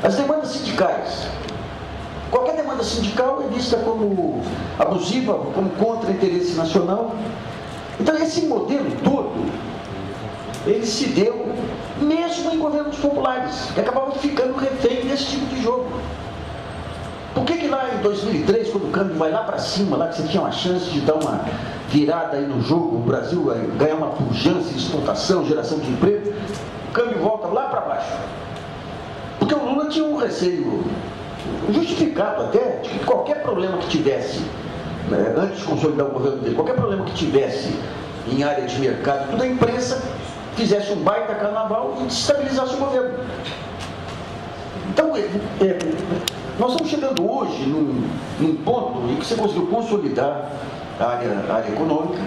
As demandas sindicais. Qualquer demanda sindical é vista como abusiva, como contra o interesse nacional. Então, esse modelo todo, ele se deu mesmo em governos populares, que acabavam ficando refém desse tipo de jogo. Por que lá em 2003, quando o câmbio vai lá para cima, lá que você tinha uma chance de dar uma virada aí no jogo, o Brasil vai ganhar uma pujança de exportação, geração de emprego, o câmbio volta lá para baixo? Porque o Lula tinha um receio justificado até, de que qualquer problema que tivesse, né, antes de consolidar o governo dele, qualquer problema que tivesse em área de mercado, toda a imprensa fizesse um baita carnaval e desestabilizasse o governo. Então, nós estamos chegando hoje num ponto em que você conseguiu consolidar a área econômica,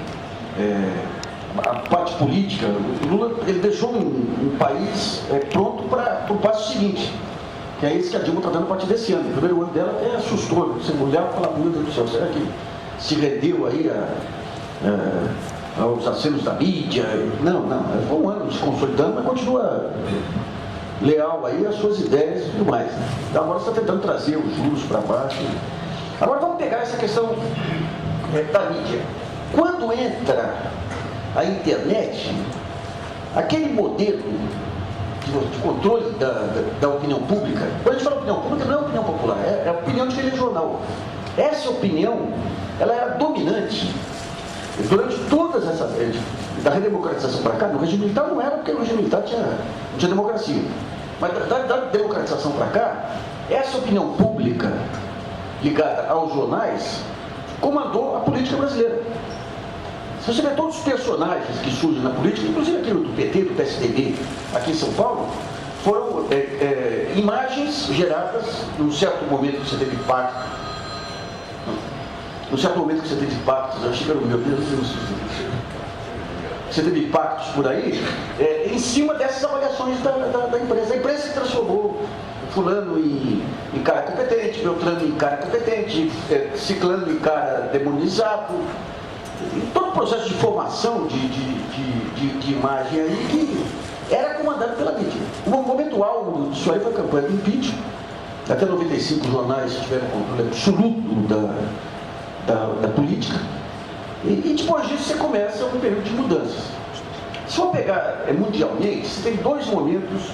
a parte política. O Lula, ele deixou um país pronto para o passo seguinte, que é esse que a Dilma está dando a partir desse ano. O primeiro ano dela até assustou. Você olhava e falava, meu Deus do céu, será que se rendeu aí aos acenos da mídia? Não, foi um ano se consolidando, mas continua leal aí às suas ideias e tudo mais. Então, agora você está tentando trazer os juros para baixo. Agora vamos pegar essa questão da mídia. Quando entra a internet, aquele modelo de controle da opinião pública, quando a gente fala opinião pública, não é opinião popular, é a opinião de telejornal. Essa opinião, ela era dominante durante todas essas... Da redemocratização para cá, no regime militar não era, porque no regime militar não tinha democracia. Mas da democratização para cá, essa opinião pública ligada aos jornais comandou a política brasileira. Se você vê todos os personagens que surgem na política, inclusive aquilo do PT, do PSDB, aqui em São Paulo, foram imagens geradas num certo momento que você teve pacto. Num certo momento que você teve pactos, eu achei que era o meu Deus, você teve pactos por aí, em cima dessas avaliações da imprensa. A imprensa se transformou fulano em cara competente, Beltrano em cara competente, Ciclano em cara demonizado. E todo o processo de formação de imagem aí que era comandado pela mídia. O momento alvo disso aí foi a campanha do impeachment. Até 95 os jornais tiveram controle absoluto da política. E depois disso você começa um período de mudanças. Se for pegar mundialmente, você tem dois momentos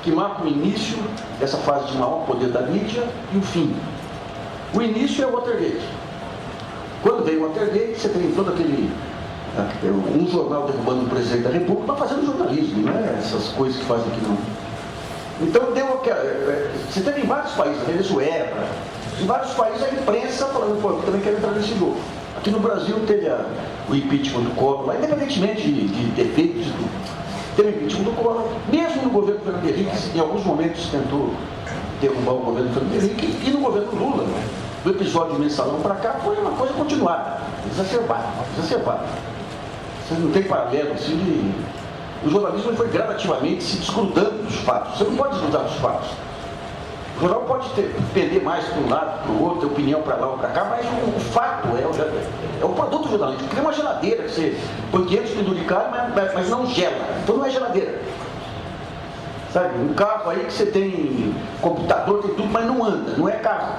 que marcam o início dessa fase de maior poder da mídia e o fim. O início é o Watergate. Quando veio o Watergate, você tem todo aquele... um jornal derrubando o presidente da República, mas fazendo jornalismo, não é essas coisas que fazem aqui não. Então deu aquela... Você teve em vários países, na Venezuela, em vários países a imprensa falando, pô, eu também quero entrar nesse jogo. Aqui no Brasil teve o impeachment do Collor, lá, independentemente de defeitos, teve o impeachment do Collor. Mesmo no governo Fernando Henrique, em alguns momentos tentou derrubar o governo Fernando Henrique, e no governo Lula, do episódio de mensalão para cá, foi uma coisa continuada, exacerbada. Você não tem paralelo assim de... O jornalismo foi gradativamente se desgrudando dos fatos. Você não pode desgrudar dos fatos. O jornal pode pender mais para um lado, para o outro, ter opinião para lá ou para cá, mas o fato é o produto jornalístico. Cria uma geladeira que você põe 500 penduricalhos, mas não gela. Então não é geladeira. Sabe? Um carro aí que você tem computador, tem tudo, mas não anda, não é carro.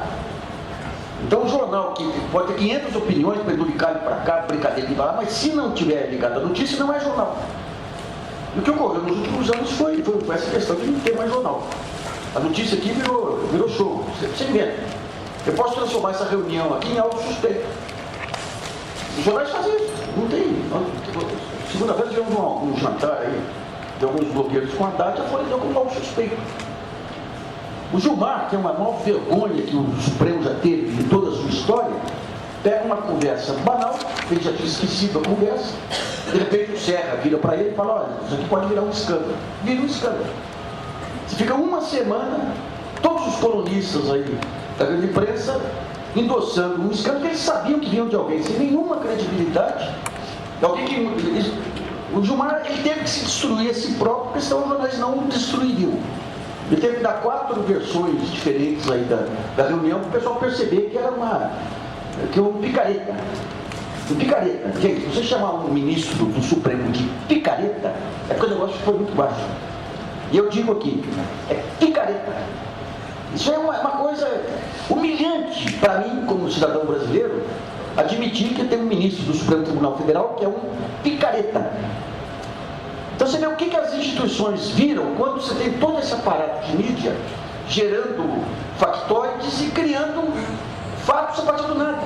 Então um jornal que pode ter 500 opiniões, penduricalho para cá, brincadeira para lá, mas se não tiver ligado à notícia, não é jornal. E o que ocorreu nos últimos anos foi essa questão de não ter mais jornal. A notícia aqui virou show. Você inventa. Eu posso transformar essa reunião aqui em algo suspeito. Os jornais fazem isso. Não tem. Segunda-feira tivemos um jantar aí de alguns blogueiros com a Haddad, já foi deu como algo suspeito. O Gilmar, que é uma maior vergonha que o Supremo já teve em toda a sua história, pega uma conversa banal, ele já tinha esquecido a conversa, de repente o Serra vira para ele e fala, olha, isso aqui pode virar um escândalo. Vira um escândalo. Você fica uma semana, todos os colunistas aí da grande imprensa endossando um escândalo que eles sabiam que vinham de alguém, sem nenhuma credibilidade, de alguém que... O Gilmar, ele teve que se destruir a si próprio, porque senão os jornais não o destruiriam. Ele teve que dar 4 versões diferentes aí da reunião para o pessoal perceber que era um picareta. Um picareta. Gente, se você chamar um ministro do Supremo de picareta, é porque o negócio foi muito baixo. E eu digo aqui, é picareta. Isso é uma coisa humilhante para mim, como cidadão brasileiro, admitir que tem um ministro do Supremo Tribunal Federal que é um picareta. Então você vê o que as instituições viram quando você tem todo esse aparato de mídia gerando factoides e criando fatos a partir do nada.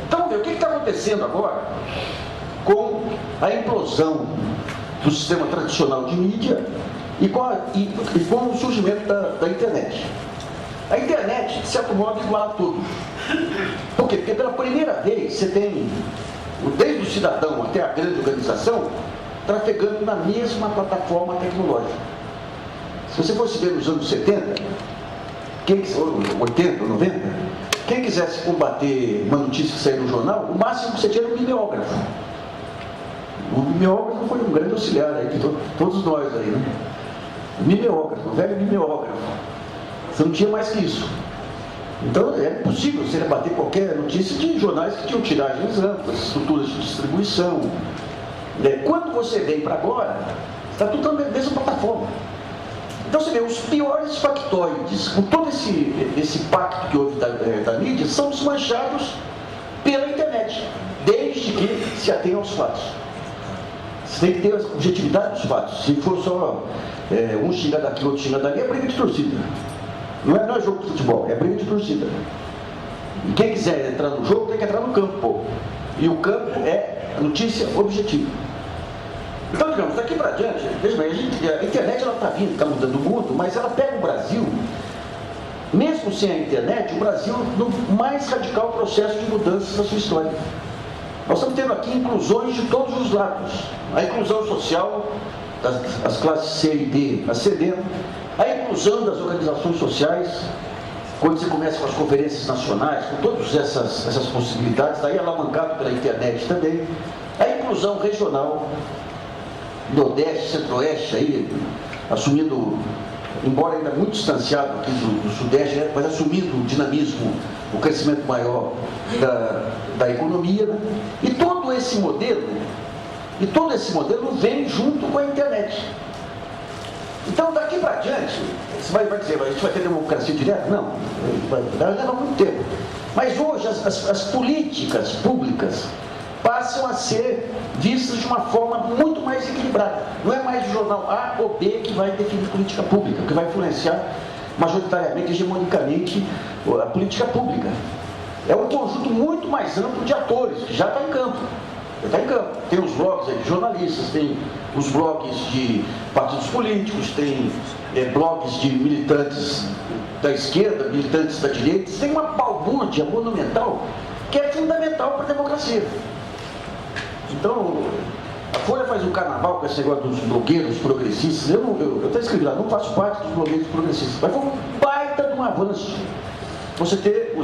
Então vamos ver o que está acontecendo agora com a implosão do sistema tradicional de mídia e com o surgimento da internet. A internet, de certo modo, iguala tudo. Por quê? Porque pela primeira vez você tem, desde o cidadão até a grande organização, trafegando na mesma plataforma tecnológica. Se você fosse ver nos anos 70, 80, 90, quem quisesse combater uma notícia que saía no jornal, o máximo que você tinha era um mimeógrafo. O mimeógrafo foi um grande auxiliar aí, de todos nós aí, né? O mimeógrafo, o velho mimeógrafo. Você não tinha mais que isso. Então era impossível você rebater qualquer notícia de jornais que tinham tiragens amplas, estruturas de distribuição. Quando você vem para agora, está tudo na mesma plataforma. Então você vê, os piores factoides, com todo esse pacto que houve da mídia, são desmanchados pela internet, desde que se atenha aos fatos. Você tem que ter a objetividade dos fatos. Se for só um xinga daqui, outro xinga dali, é briga de torcida. Não é jogo de futebol, é briga de torcida. E quem quiser entrar no jogo tem que entrar no campo, pô. E o campo é a notícia objetiva. Então, digamos, daqui para diante, veja bem, a internet ela está vindo, está mudando o mundo, mas ela pega o Brasil, mesmo sem a internet, o Brasil no mais radical processo de mudanças da sua história. Nós estamos tendo aqui inclusões de todos os lados. A inclusão social das classes C e D ascendendo, a inclusão das organizações sociais, quando você começa com as conferências nacionais, com todas essas possibilidades, daí alavancado pela internet também, a inclusão regional, Nordeste, Centro-Oeste, aí, assumindo, embora ainda muito distanciado aqui do Sudeste, mas assumindo o dinamismo, o crescimento maior da economia, né? E todo esse modelo vem junto com a internet. Então, daqui para diante, você vai dizer, a gente vai ter democracia direta? Não, vai levar muito tempo. Mas hoje as políticas públicas passam a ser vistas de uma forma muito mais equilibrada. Não é mais o jornal A ou B que vai definir política pública, que vai influenciar majoritariamente, hegemonicamente, a política pública. É um conjunto muito mais amplo de atores, que já está em campo. Tem os blogs aí de jornalistas, tem os blogs de partidos políticos, tem blogs de militantes da esquerda, militantes da direita. Tem uma balbúrdia monumental que é fundamental para a democracia. Então, a Folha faz um carnaval com esse negócio dos blogueiros progressistas. Eu até escrevi lá, não faço parte dos blogueiros progressistas, mas foi um baita de um avanço você ter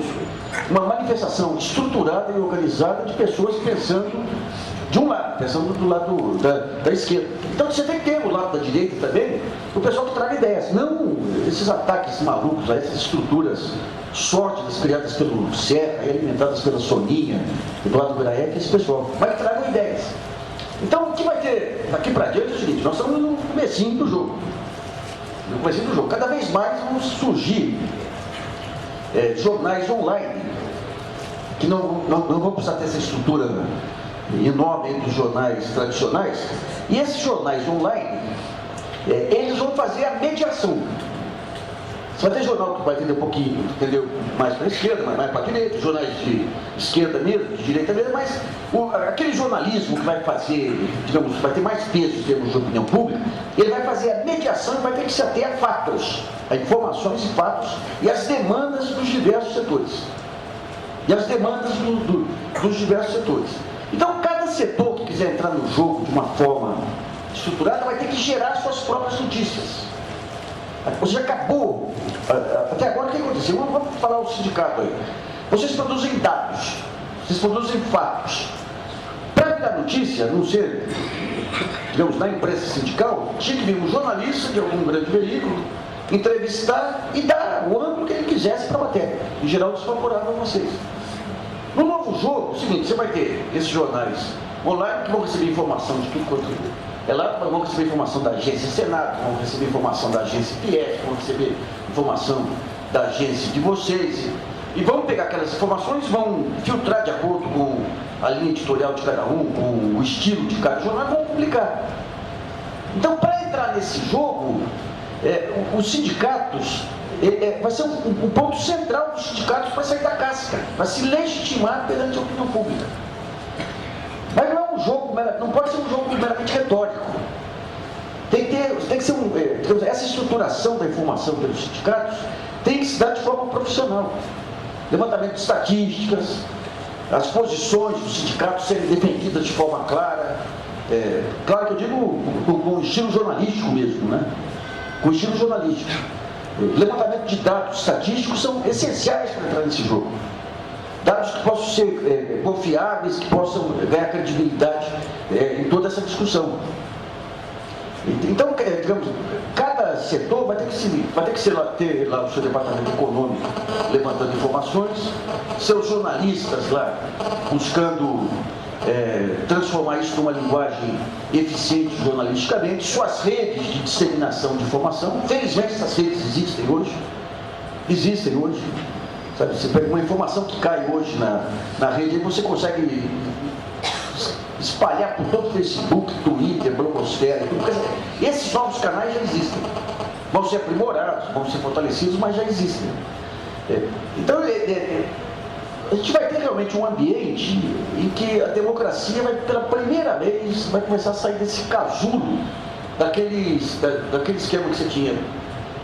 uma manifestação estruturada e organizada de pessoas pensando de um lado, pensando do lado da esquerda. Então você tem que ter o lado da direita também, o pessoal que traga ideias, não esses ataques malucos, essas estruturas sórdidas criadas pelo Serra e alimentadas pela Soninha, Eduardo Graef, esse pessoal, mas que tragam ideias. Então o que vai ter daqui para diante é o seguinte, nós estamos no comecinho do jogo. Cada vez mais vão surgir jornais online, que não vão precisar ter essa estrutura enorme entre os jornais tradicionais, e esses jornais online, eles vão fazer a mediação. Você vai ter jornal que vai entender um pouquinho, entendeu? Mais para a esquerda, mais para a direita, jornais de esquerda mesmo, de direita mesmo, mas aquele jornalismo que vai fazer, digamos, vai ter mais peso em termos de opinião pública, ele vai fazer a mediação e vai ter que se ater a fatos, a informações e fatos e as demandas dos diversos setores. Então, cada setor que quiser entrar no jogo de uma forma estruturada vai ter que gerar suas próprias notícias. Você acabou, até agora o que aconteceu? Vamos falar o sindicato aí. Vocês produzem dados, vocês produzem fatos. Para dar notícia, não ser, digamos, na imprensa sindical, tinha que vir um jornalista de algum grande veículo, entrevistar e dar o ângulo que ele quisesse para a matéria. Em geral, desfavorável a vocês. No novo jogo, é o seguinte, você vai ter esses jornais online que vão receber informação de tudo quanto lá vão receber informação da agência Senado, vão receber informação da agência PF, vão receber informação da agência de vocês, e vão pegar aquelas informações, vão filtrar de acordo com a linha editorial de cada um, com o estilo de cada jornal, e vão publicar. Então, para entrar nesse jogo, os sindicatos, vai ser um ponto central dos sindicatos para sair da casca, para se legitimar perante a opinião pública. Mas não é um jogo, não pode ser um jogo meramente retórico. Tem que ser essa estruturação da informação pelos sindicatos tem que se dar de forma profissional. Levantamento de estatísticas, as posições dos sindicatos serem defendidas de forma clara. Claro que eu digo com estilo jornalístico mesmo, né? Com estilo jornalístico. Levantamento de dados estatísticos são essenciais para entrar nesse jogo. Dados que possam ser confiáveis, que possam ganhar credibilidade em toda essa discussão. Então, digamos, cada setor vai ter que ter lá o seu departamento econômico levantando informações, seus jornalistas lá buscando transformar isso numa linguagem eficiente jornalisticamente, suas redes de disseminação de informação. Felizmente essas redes existem hoje. Sabe, você pega uma informação que cai hoje na rede, aí você consegue espalhar por todo o Facebook, Twitter, blogosfera, esses novos canais já existem. Vão ser aprimorados, vão ser fortalecidos, mas já existem. Então, a gente vai ter realmente um ambiente em que a democracia vai, pela primeira vez, vai começar a sair desse casulo, daquele esquema que você tinha.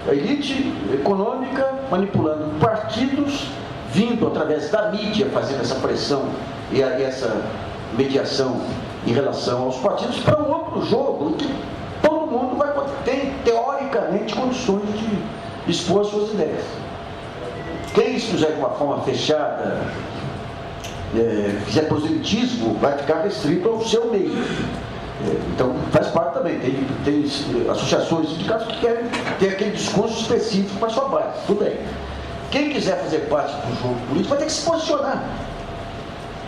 A elite econômica manipulando partidos, vindo através da mídia, fazendo essa pressão e essa mediação em relação aos partidos, para um outro jogo em que todo mundo vai ter, teoricamente, condições de expor as suas ideias. Quem expuser de uma forma fechada, fizer proselitismo, vai ficar restrito ao seu meio. Então, faz parte também. Tem associações de sindicatos que querem ter aquele discurso específico para a sua base. Tudo bem. Quem quiser fazer parte do jogo político vai ter que se posicionar.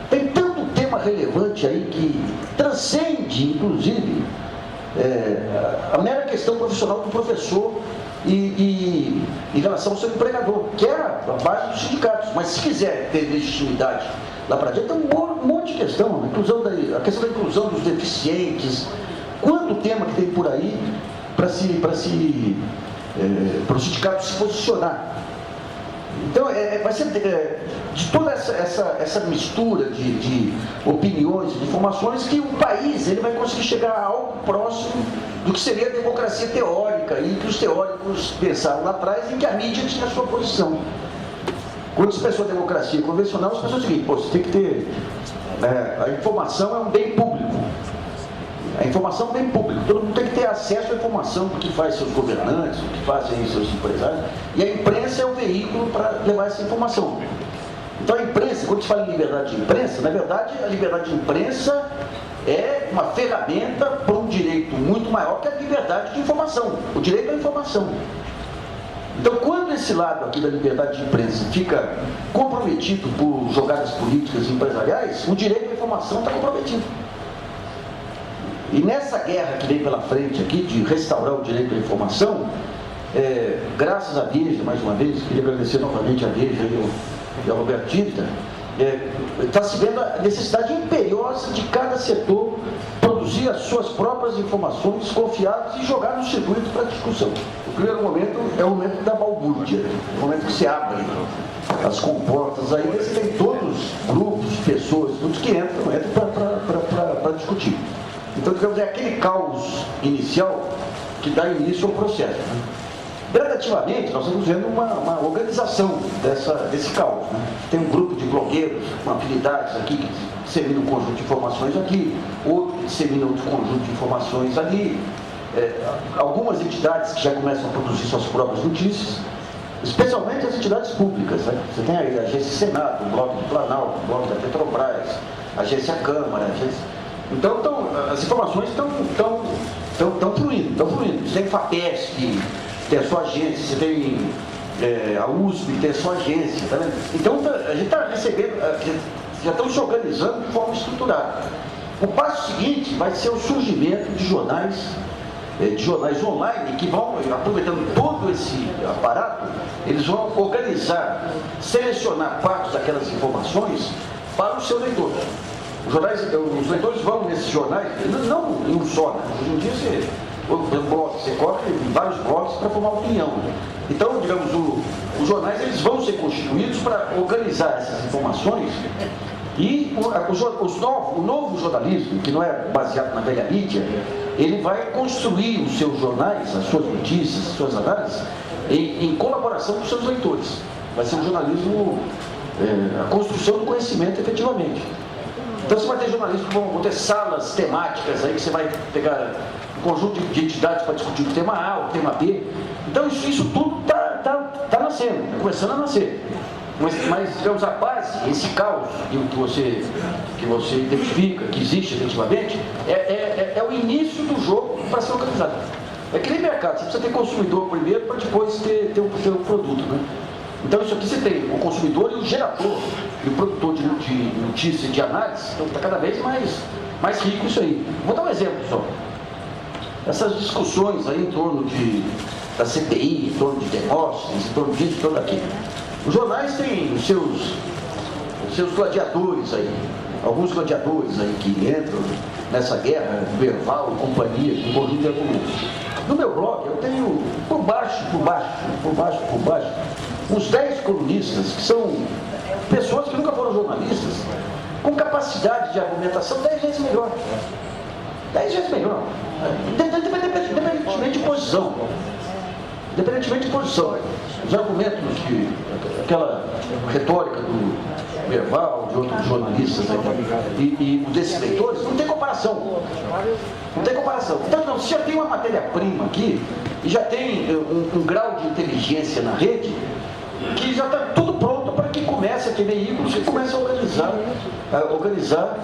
Tem tanto tema relevante aí que transcende, inclusive, a mera questão profissional do professor e em relação ao seu empregador, que é a base dos sindicatos. Mas se quiser ter legitimidade lá para diante, tem um monte de questão. A questão da inclusão dos deficientes, quanto tema que tem por aí para o sindicato se posicionar. Então, vai ser de toda essa mistura de opiniões, de informações, que o país ele vai conseguir chegar a algo próximo do que seria a democracia teórica, e que os teóricos pensaram lá atrás, em que a mídia tinha a sua posição. Quando se pensou a democracia convencional, se pensou o seguinte: você tem que ter... a informação é um bem público. A informação é um bem público. Todo mundo tem que ter acesso à informação do que faz seus governantes, do que fazem seus empresários. E a imprensa é o veículo para levar essa informação. Então a imprensa, quando se fala em liberdade de imprensa, na verdade a liberdade de imprensa é uma ferramenta para um direito muito maior que a liberdade de informação. O direito à informação. Então, quando esse lado aqui da liberdade de imprensa fica comprometido por jogadas políticas e empresariais, o direito à informação está comprometido. E nessa guerra que vem pela frente aqui, de restaurar o direito à informação, graças à Veja, mais uma vez, queria agradecer novamente a Veja e ao Roberto Tirta, está se vendo a necessidade imperiosa de cada setor produzir as suas próprias informações confiáveis e jogar no circuito para discussão. O primeiro momento é o momento da balbúrdia, o momento que se abre as comportas, aí você tem todos os grupos, pessoas, todos que entram para discutir. Então, digamos, é aquele caos inicial que dá início ao processo. Gradativamente, nós estamos vendo uma organização desse caos. Tem um grupo de blogueiros com afinidades aqui, que dissemina um conjunto de informações aqui, outro que dissemina outro conjunto de informações ali. Algumas entidades que já começam a produzir suas próprias notícias, especialmente as entidades públicas. Você tem aí a Agência Senado, o Bloco do Planalto, o Bloco da Petrobras, a Agência Câmara, Então, as informações estão fluindo. Você tem FAPESP, tem a sua agência, você tem a USP, tem a sua agência. Tá vendo? Então, a gente está recebendo, já estamos se organizando de forma estruturada. O passo seguinte vai ser o surgimento de jornais de jornais online que vão, aproveitando todo esse aparato, eles vão organizar, selecionar partes daquelas informações para os seus leitores. Os leitores vão nesses jornais, não em um só, né? Hoje em dia você corre em vários blogs para formar opinião. Então, digamos, os jornais eles vão ser constituídos para organizar essas informações e o novo jornalismo, que não é baseado na velha mídia, ele vai construir os seus jornais, as suas notícias, as suas análises, em colaboração com os seus leitores. Vai ser um jornalismo, a construção do conhecimento efetivamente. Então você vai ter jornalistas que vão ter salas temáticas aí que você vai pegar um conjunto de entidades para discutir o tema A, o tema B. Então isso tudo está nascendo, está começando a nascer. Mas, digamos, a base, esse caos que você identifica, que existe efetivamente, é o início do jogo para ser organizado. É que nem mercado, você precisa ter consumidor primeiro para depois ter o produto, né? Então isso aqui você tem o consumidor e o gerador, e o produtor de notícia e de análise, então está cada vez mais rico isso aí. Vou dar um exemplo só. Essas discussões aí em torno da CPI, em torno de Demóstenes, em torno disso, em torno daquilo. Os jornais têm os seus gladiadores aí, alguns gladiadores aí que entram nessa guerra, Berval, companhia, um conjunto de argumentos. No meu blog eu tenho por baixo, uns 10 colunistas que são pessoas que nunca foram jornalistas, com capacidade de argumentação 10 vezes melhor. 10 vezes melhor. Independentemente de posição. Independentemente de posição. Os argumentos aquela retórica do Berval, de outros jornalistas e desses leitores, não tem comparação. Não tem comparação. Então, não, se já tem uma matéria-prima aqui, e já tem um grau de inteligência na rede, que já está tudo pronto para que comece a ter veículos que comece a organizar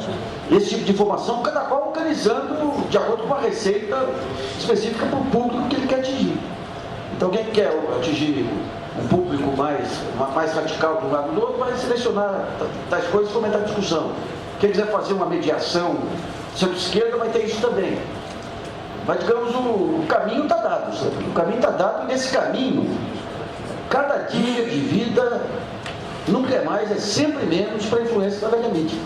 esse tipo de informação, cada qual organizando de acordo com uma receita específica para o público que ele quer atingir. Então, quem quer atingir um público mais radical de um lado do outro, vai selecionar tais coisas e fomentar a discussão. Quem quiser fazer uma mediação centro-esquerda, vai ter isso também. Mas, digamos, o caminho está dado. O caminho está dado, e nesse caminho, cada dia de vida nunca é mais, é sempre menos para a influência da velha mídia.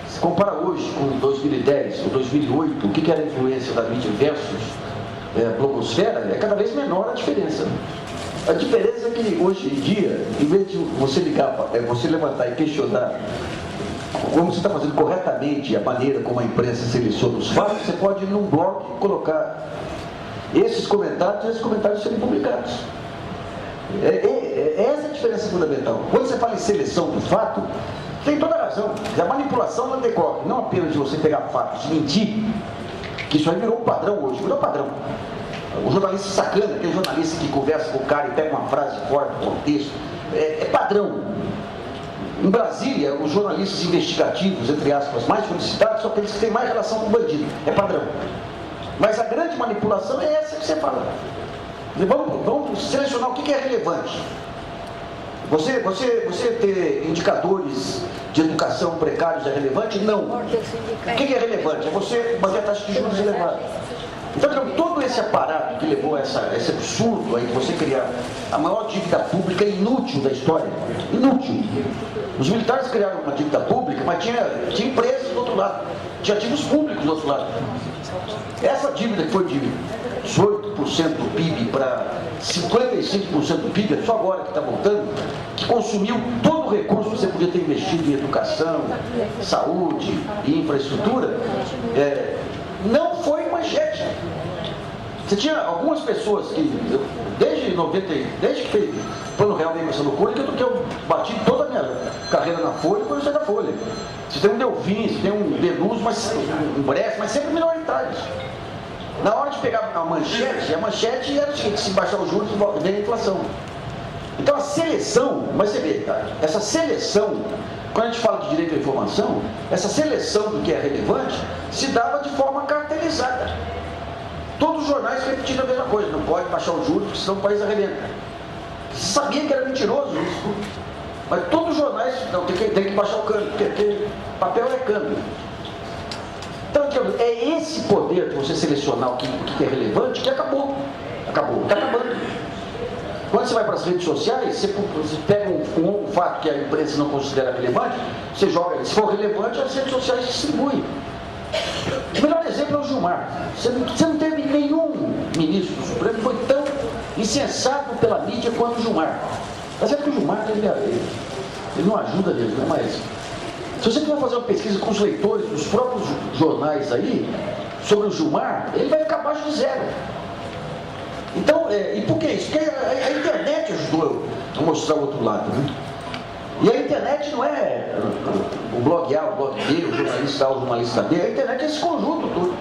Se compara hoje com 2010 ou 2008, o que era a influência da mídia versus blogosfera, é cada vez menor a diferença. A diferença é que hoje em dia, em vez de você você levantar e questionar como você está fazendo corretamente a maneira como a imprensa seleciona os fatos, você pode ir num blog colocar esses comentários serem publicados. Essa é a diferença fundamental. Quando você fala em seleção do fato, tem toda a razão. A manipulação não decorre não apenas de você pegar fatos e mentir, que isso aí virou um padrão hoje, virou padrão. O jornalista sacana, aquele jornalista que conversa com o cara e pega uma frase fora do contexto, é padrão. Em Brasília, os jornalistas investigativos, entre aspas, mais solicitados, são aqueles que têm mais relação com o bandido. É padrão. Mas a grande manipulação é essa que você fala. Vamos selecionar o que é relevante. Você ter indicadores de educação precários é relevante? Não. O que é relevante? É você manter a taxa de juros elevada. Então, todo esse aparato que levou a esse absurdo aí de você criar a maior dívida pública inútil da história, inútil. Os militares criaram uma dívida pública, mas tinha empresas do outro lado, tinha ativos públicos do outro lado. Essa dívida que foi de 18% do PIB para 55% do PIB, só agora que está voltando, que consumiu todo o recurso que você podia ter investido em educação, saúde e infraestrutura, não foi manchete. Você tinha algumas pessoas que, desde que fez o Plano Real da Inversão do Cunha, que eu bati toda a minha carreira na Folha, depois eu saí da Folha. Você tem um Delfim, você tem um Denus, um Bref, mas sempre minoritários. Na hora de pegar a manchete era o seguinte: se baixar os juros, vem a inflação. Então a seleção, mas você vê, cara, essa seleção, quando a gente fala de direito à informação, essa seleção do que é relevante se dava de forma caracterizada. Todos os jornais repetindo a mesma coisa: não pode baixar os juros, porque senão o país arrebenta. Você sabia que era mentiroso isso, mas todos os jornais, não, tem que baixar o câmbio, porque papel é câmbio. Então é esse poder de você selecionar o que é relevante que acabou. Está acabando. Quando você vai para as redes sociais, você pega um fato que a imprensa não considera relevante, você joga, se for relevante, as redes sociais distribuem. O melhor exemplo é o Gilmar. Você não teve nenhum ministro do Supremo que foi tão insensato pela mídia quanto o Gilmar. Mas é que o Gilmar, ele não ajuda mesmo, né? Mas se você for fazer uma pesquisa com os leitores dos próprios jornais aí, sobre o Gilmar, ele vai ficar abaixo de zero. Então, e por que isso? Porque a internet ajudou a mostrar o outro lado, né? E a internet não é o blog A, o blog B, o jornalista A, o jornalista B, a internet é esse conjunto todo.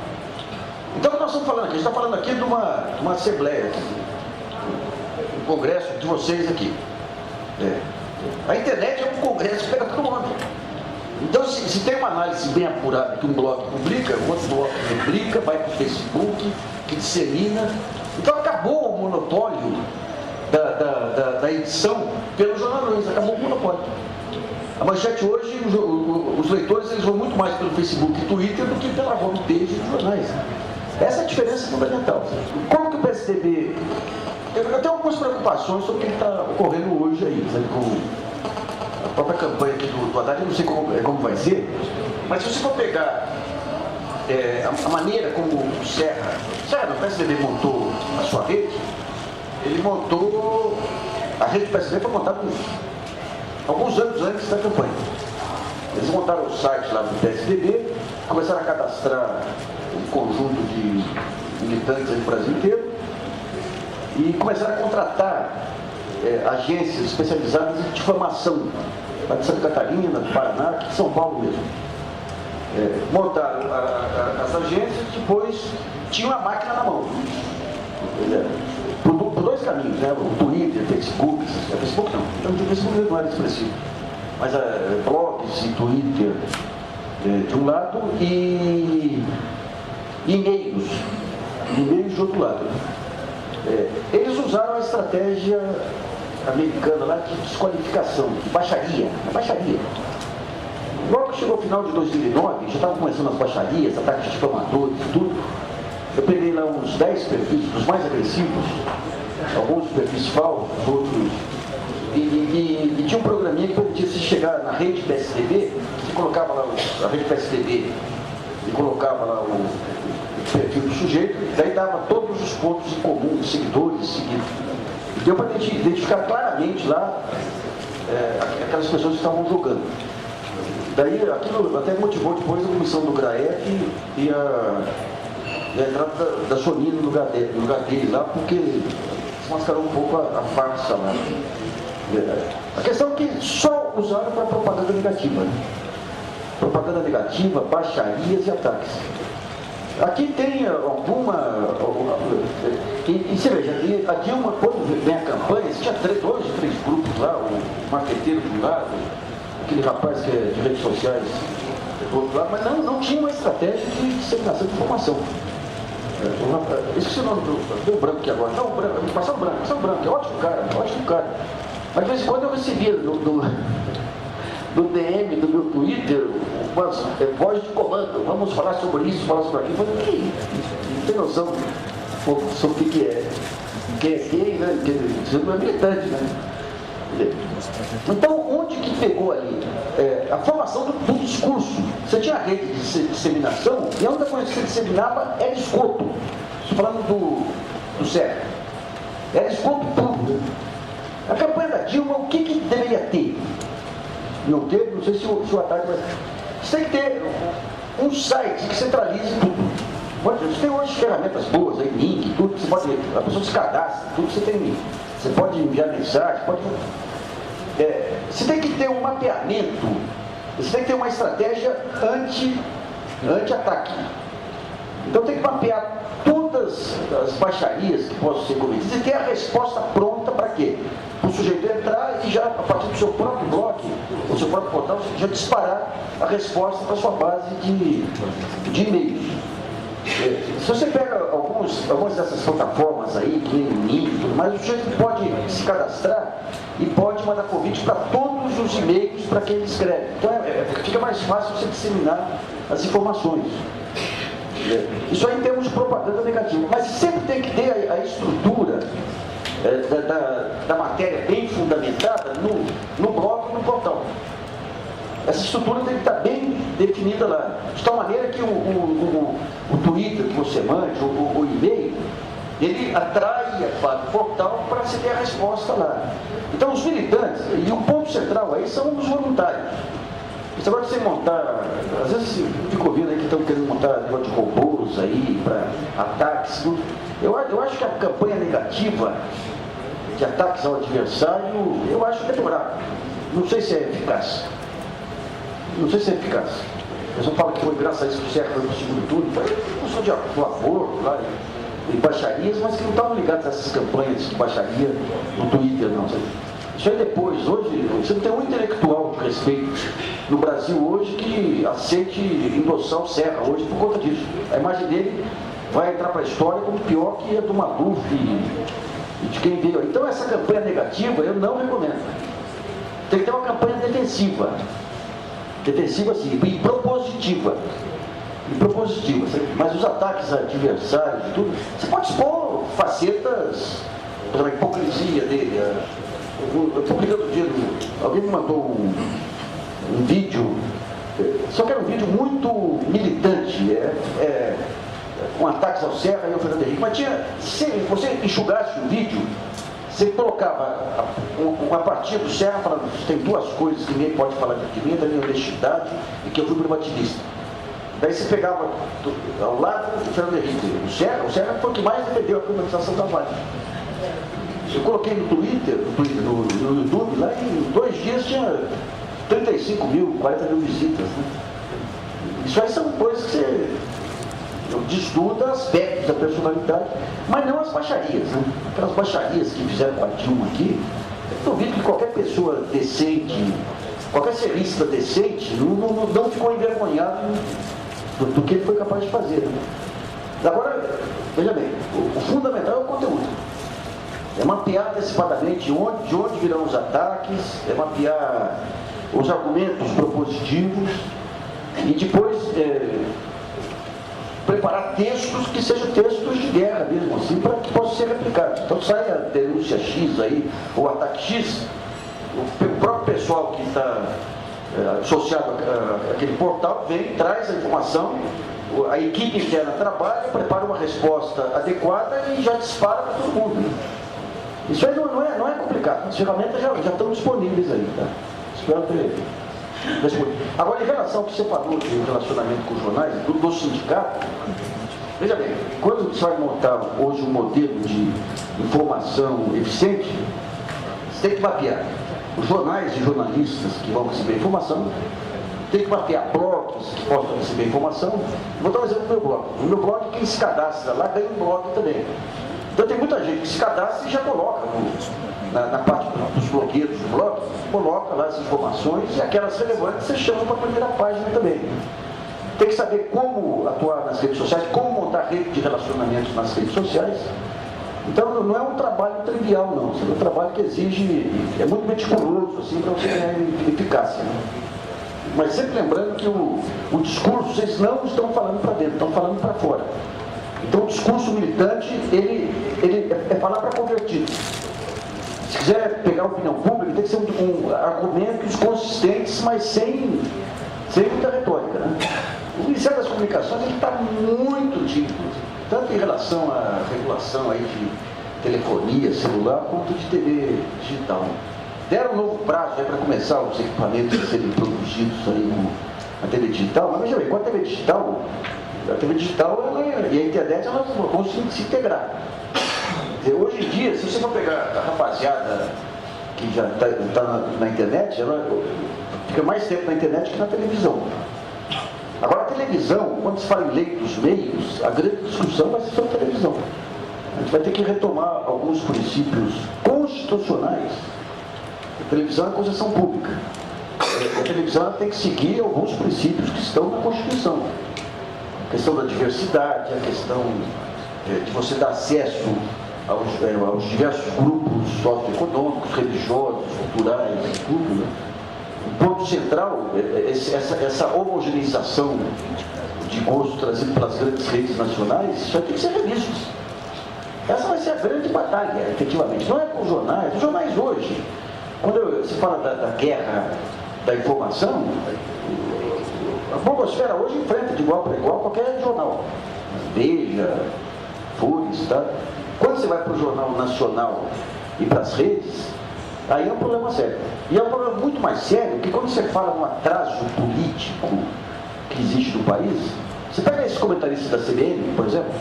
Então, o que nós estamos falando aqui? A gente está falando aqui de uma assembleia, um congresso de vocês aqui. A internet é um congresso que pega todo mundo. Então, se tem uma análise bem apurada que um blog publica, o outro blog publica, vai para o Facebook, que dissemina. Então, acabou o monopólio da edição pelos jornalistas, acabou o monopólio. A Manchete hoje, os leitores eles vão muito mais pelo Facebook e Twitter do que pela homepage dos jornais. Essa é a diferença fundamental. Como que o PSDB... Eu tenho algumas preocupações sobre o que está ocorrendo hoje aí, sabe, com a própria campanha aqui do Haddad, eu não sei como vai ser, mas se você for pegar a maneira como o Serra, o PSDB montou a sua rede, ele montou, a rede do PSDB foi montada alguns anos antes da campanha. Eles montaram o site lá do PSDB, começaram a cadastrar um conjunto de militantes aí do Brasil inteiro e começaram a contratar agências especializadas em difamação, lá de Santa Catarina, do Paraná, aqui de São Paulo mesmo. Montaram as agências, depois tinham a máquina na mão. Por dois caminhos, né? O Twitter, Facebook, Facebook não, o Facebook não era expressivo, mas blogs e Twitter de um lado e e-mails de outro lado. Eles usaram a estratégia americana lá de desqualificação, de baixaria. Logo que chegou o final de 2009, já estavam começando as baixarias, ataques de difamadores e tudo. Eu peguei lá uns 10 perfis, dos mais agressivos, alguns perfis falsos, outros. E tinha um programinha que permitia se chegar na rede PSDB, você colocava lá a rede PSDB e colocava lá o perfil do sujeito, daí dava todos os pontos em comum, os seguidores, seguidos. Deu para identificar claramente lá aquelas pessoas que estavam jogando. Daí aquilo até motivou depois a comissão do GRAEP e a entrada da Sonina no lugar dele lá, porque desmascarou um pouco a farsa lá. A questão é que só usaram para propaganda negativa. Né? Propaganda negativa, baixarias e ataques. Aqui tem alguma... E você veja, a Dilma, quando vem a campanha, tinha três grupos lá, o marqueteiro de um lado, aquele rapaz que é de redes sociais do outro lado, mas não tinha uma estratégia de disseminação de informação. Esqueci o nome do branco aqui agora. Não, branco, passar o branco, é ótimo cara. Mas de vez em quando eu recebia do DM do meu Twitter umas voz de comando, vamos falar sobre isso, falar sobre aquilo. Eu falei, não tem noção sobre o que é. Quem é quem, né? Você não é militante, né? Então, onde que pegou ali? A formação do discurso. Você tinha a rede de disseminação e a única coisa que você disseminava era esgoto. Estou falando do Serra. Era esgoto puro. A campanha da Dilma, o que deveria ter? Não teve, não sei se o Haddad vai... Você tem que ter um site que centralize tudo. Você tem hoje ferramentas boas, aí, link, tudo, a pessoa se cadastra, tudo você tem. Você pode enviar mensagem, você tem que ter um mapeamento, você tem que ter uma estratégia anti-ataque. Então tem que mapear todas as baixarias que possam ser cometidas e ter a resposta pronta para quê? Para o sujeito entrar e já, a partir do seu próprio blog, o seu próprio portal, já disparar a resposta para a sua base de e-mails. Se você pega algumas dessas plataformas aí, que nem o Link e tudo mais, o sujeito pode se cadastrar e pode mandar convite para todos os e-mails para quem ele escreve. Então fica mais fácil você disseminar as informações. Isso aí em termos de propaganda negativa. Mas sempre tem que ter a estrutura da matéria bem fundamentada no blog e no portal. Essa estrutura tem que estar bem definida lá. De tal maneira que o Twitter que você mande, o e-mail, ele atrai para o portal para se ter a resposta lá. Então os militantes, e o ponto central aí são os voluntários. Isso agora de você montar, às vezes eu fico ouvindo aí que estão querendo montar negócio de robôs aí, para ataques, tudo. Eu acho que a campanha negativa de ataques ao adversário, eu acho deplorável. Não sei se é eficaz. Não sei se é eficaz. O pessoal fala que foi graças a isso que o Serra foi para o segundo turno, foi função de aborto lá, e baixarias, mas que não estavam ligados a essas campanhas de baixaria no Twitter, não. Isso aí depois, hoje, você não tem um intelectual de respeito no Brasil hoje que aceite endossar o Serra hoje por conta disso. A imagem dele vai entrar para a história como pior que a do Maluf e de quem veio. Então essa campanha negativa eu não recomendo. Tem que ter uma campanha defensiva. Defensiva sim, e propositiva. Mas os ataques a adversários e tudo, você pode expor facetas, por exemplo, a hipocrisia dele. Eu publiquei outro dia, alguém me mandou um vídeo, só que era um vídeo muito militante, com ataques ao Serra e ao Fernando Henrique, mas se você enxugasse o vídeo, você colocava uma partida do Serra falando, tem duas coisas que ninguém pode falar de mim, da minha honestidade e que eu fui privativista. Daí você pegava ao lado do Fernando Henrique, o Serra foi o que mais defendeu a privatização da Vale. Eu coloquei no Twitter, no YouTube, lá em 2 dias tinha 35 mil, 40 mil visitas. Né? Isso aí são coisas que você estuda aspectos da personalidade, mas não as baixarias. Né? Aquelas baixarias que fizeram com a Dilma aqui, eu duvido que qualquer pessoa decente, qualquer serista decente, não ficou envergonhado do que ele foi capaz de fazer. Né? Agora, veja bem, o fundamental é o conteúdo. É mapear antecipadamente de onde virão os ataques, é mapear os argumentos propositivos e depois preparar textos que sejam textos de guerra mesmo, assim, para que possam ser replicados. Então sai a denúncia X aí, ou ataque X, o próprio pessoal que está associado àquele portal vem, traz a informação, a equipe interna trabalha, prepara uma resposta adequada e já dispara para todo mundo. Né? Isso aí não é complicado, as ferramentas já estão disponíveis aí, tá? Espero ter respondido. Agora, em relação ao que você falou de relacionamento com os jornais, do sindicato, veja bem, quando você vai montar hoje um modelo de informação eficiente, você tem que mapear os jornais e jornalistas que vão receber informação, tem que mapear blogs que possam receber informação. Vou dar um exemplo do meu blog. No meu blog, quem se cadastra lá ganha um blog também. Então tem muita gente que se cadastra e já coloca na parte dos blogueiros do blog, coloca lá as informações e aquelas relevantes você chama para a primeira página também. Tem que saber como atuar nas redes sociais, como montar rede de relacionamentos nas redes sociais. Então não é um trabalho trivial não, é um trabalho que exige, é muito meticuloso assim, para você ganhar eficácia. Né? Mas sempre lembrando que o discurso, vocês não estão falando para dentro, estão falando para fora. Então o discurso militante, ele é falar para convertido. Se quiser pegar a opinião pública, tem que ser argumentos consistentes, mas sem muita retórica. Né? O Ministério das Comunicações está muito tímido, tanto em relação à regulação aí de telefonia celular, quanto de TV digital. Deram um novo prazo para começar os equipamentos a serem produzidos aí na TV digital, mas veja bem, com a TV digital e a internet elas vão se integrar. Quer dizer, hoje em dia, se você for pegar a rapaziada que já está na internet, ela fica mais tempo na internet que na televisão. Agora a televisão, quando se fala em lei dos meios, a grande discussão vai ser sobre a televisão. A gente vai ter que retomar alguns princípios constitucionais. A televisão é concessão pública. A televisão tem que seguir alguns princípios que estão na Constituição. A questão da diversidade, a questão de você dar acesso aos diversos grupos socioeconômicos, religiosos, culturais, tudo. Né? O ponto central é essa homogeneização de gosto trazido pelas grandes redes nacionais, isso vai ter que ser revisto. Essa vai ser a grande batalha, efetivamente. Não é com os jornais. Os jornais hoje, quando se fala da guerra da informação, a blogosfera hoje enfrenta de igual para igual qualquer jornal. Veja, Folhas, tá? Quando você vai para o jornal nacional e para as redes, aí é um problema sério. E é um problema muito mais sério que quando você fala no atraso político que existe no país, você pega esses comentaristas da CBN, por exemplo,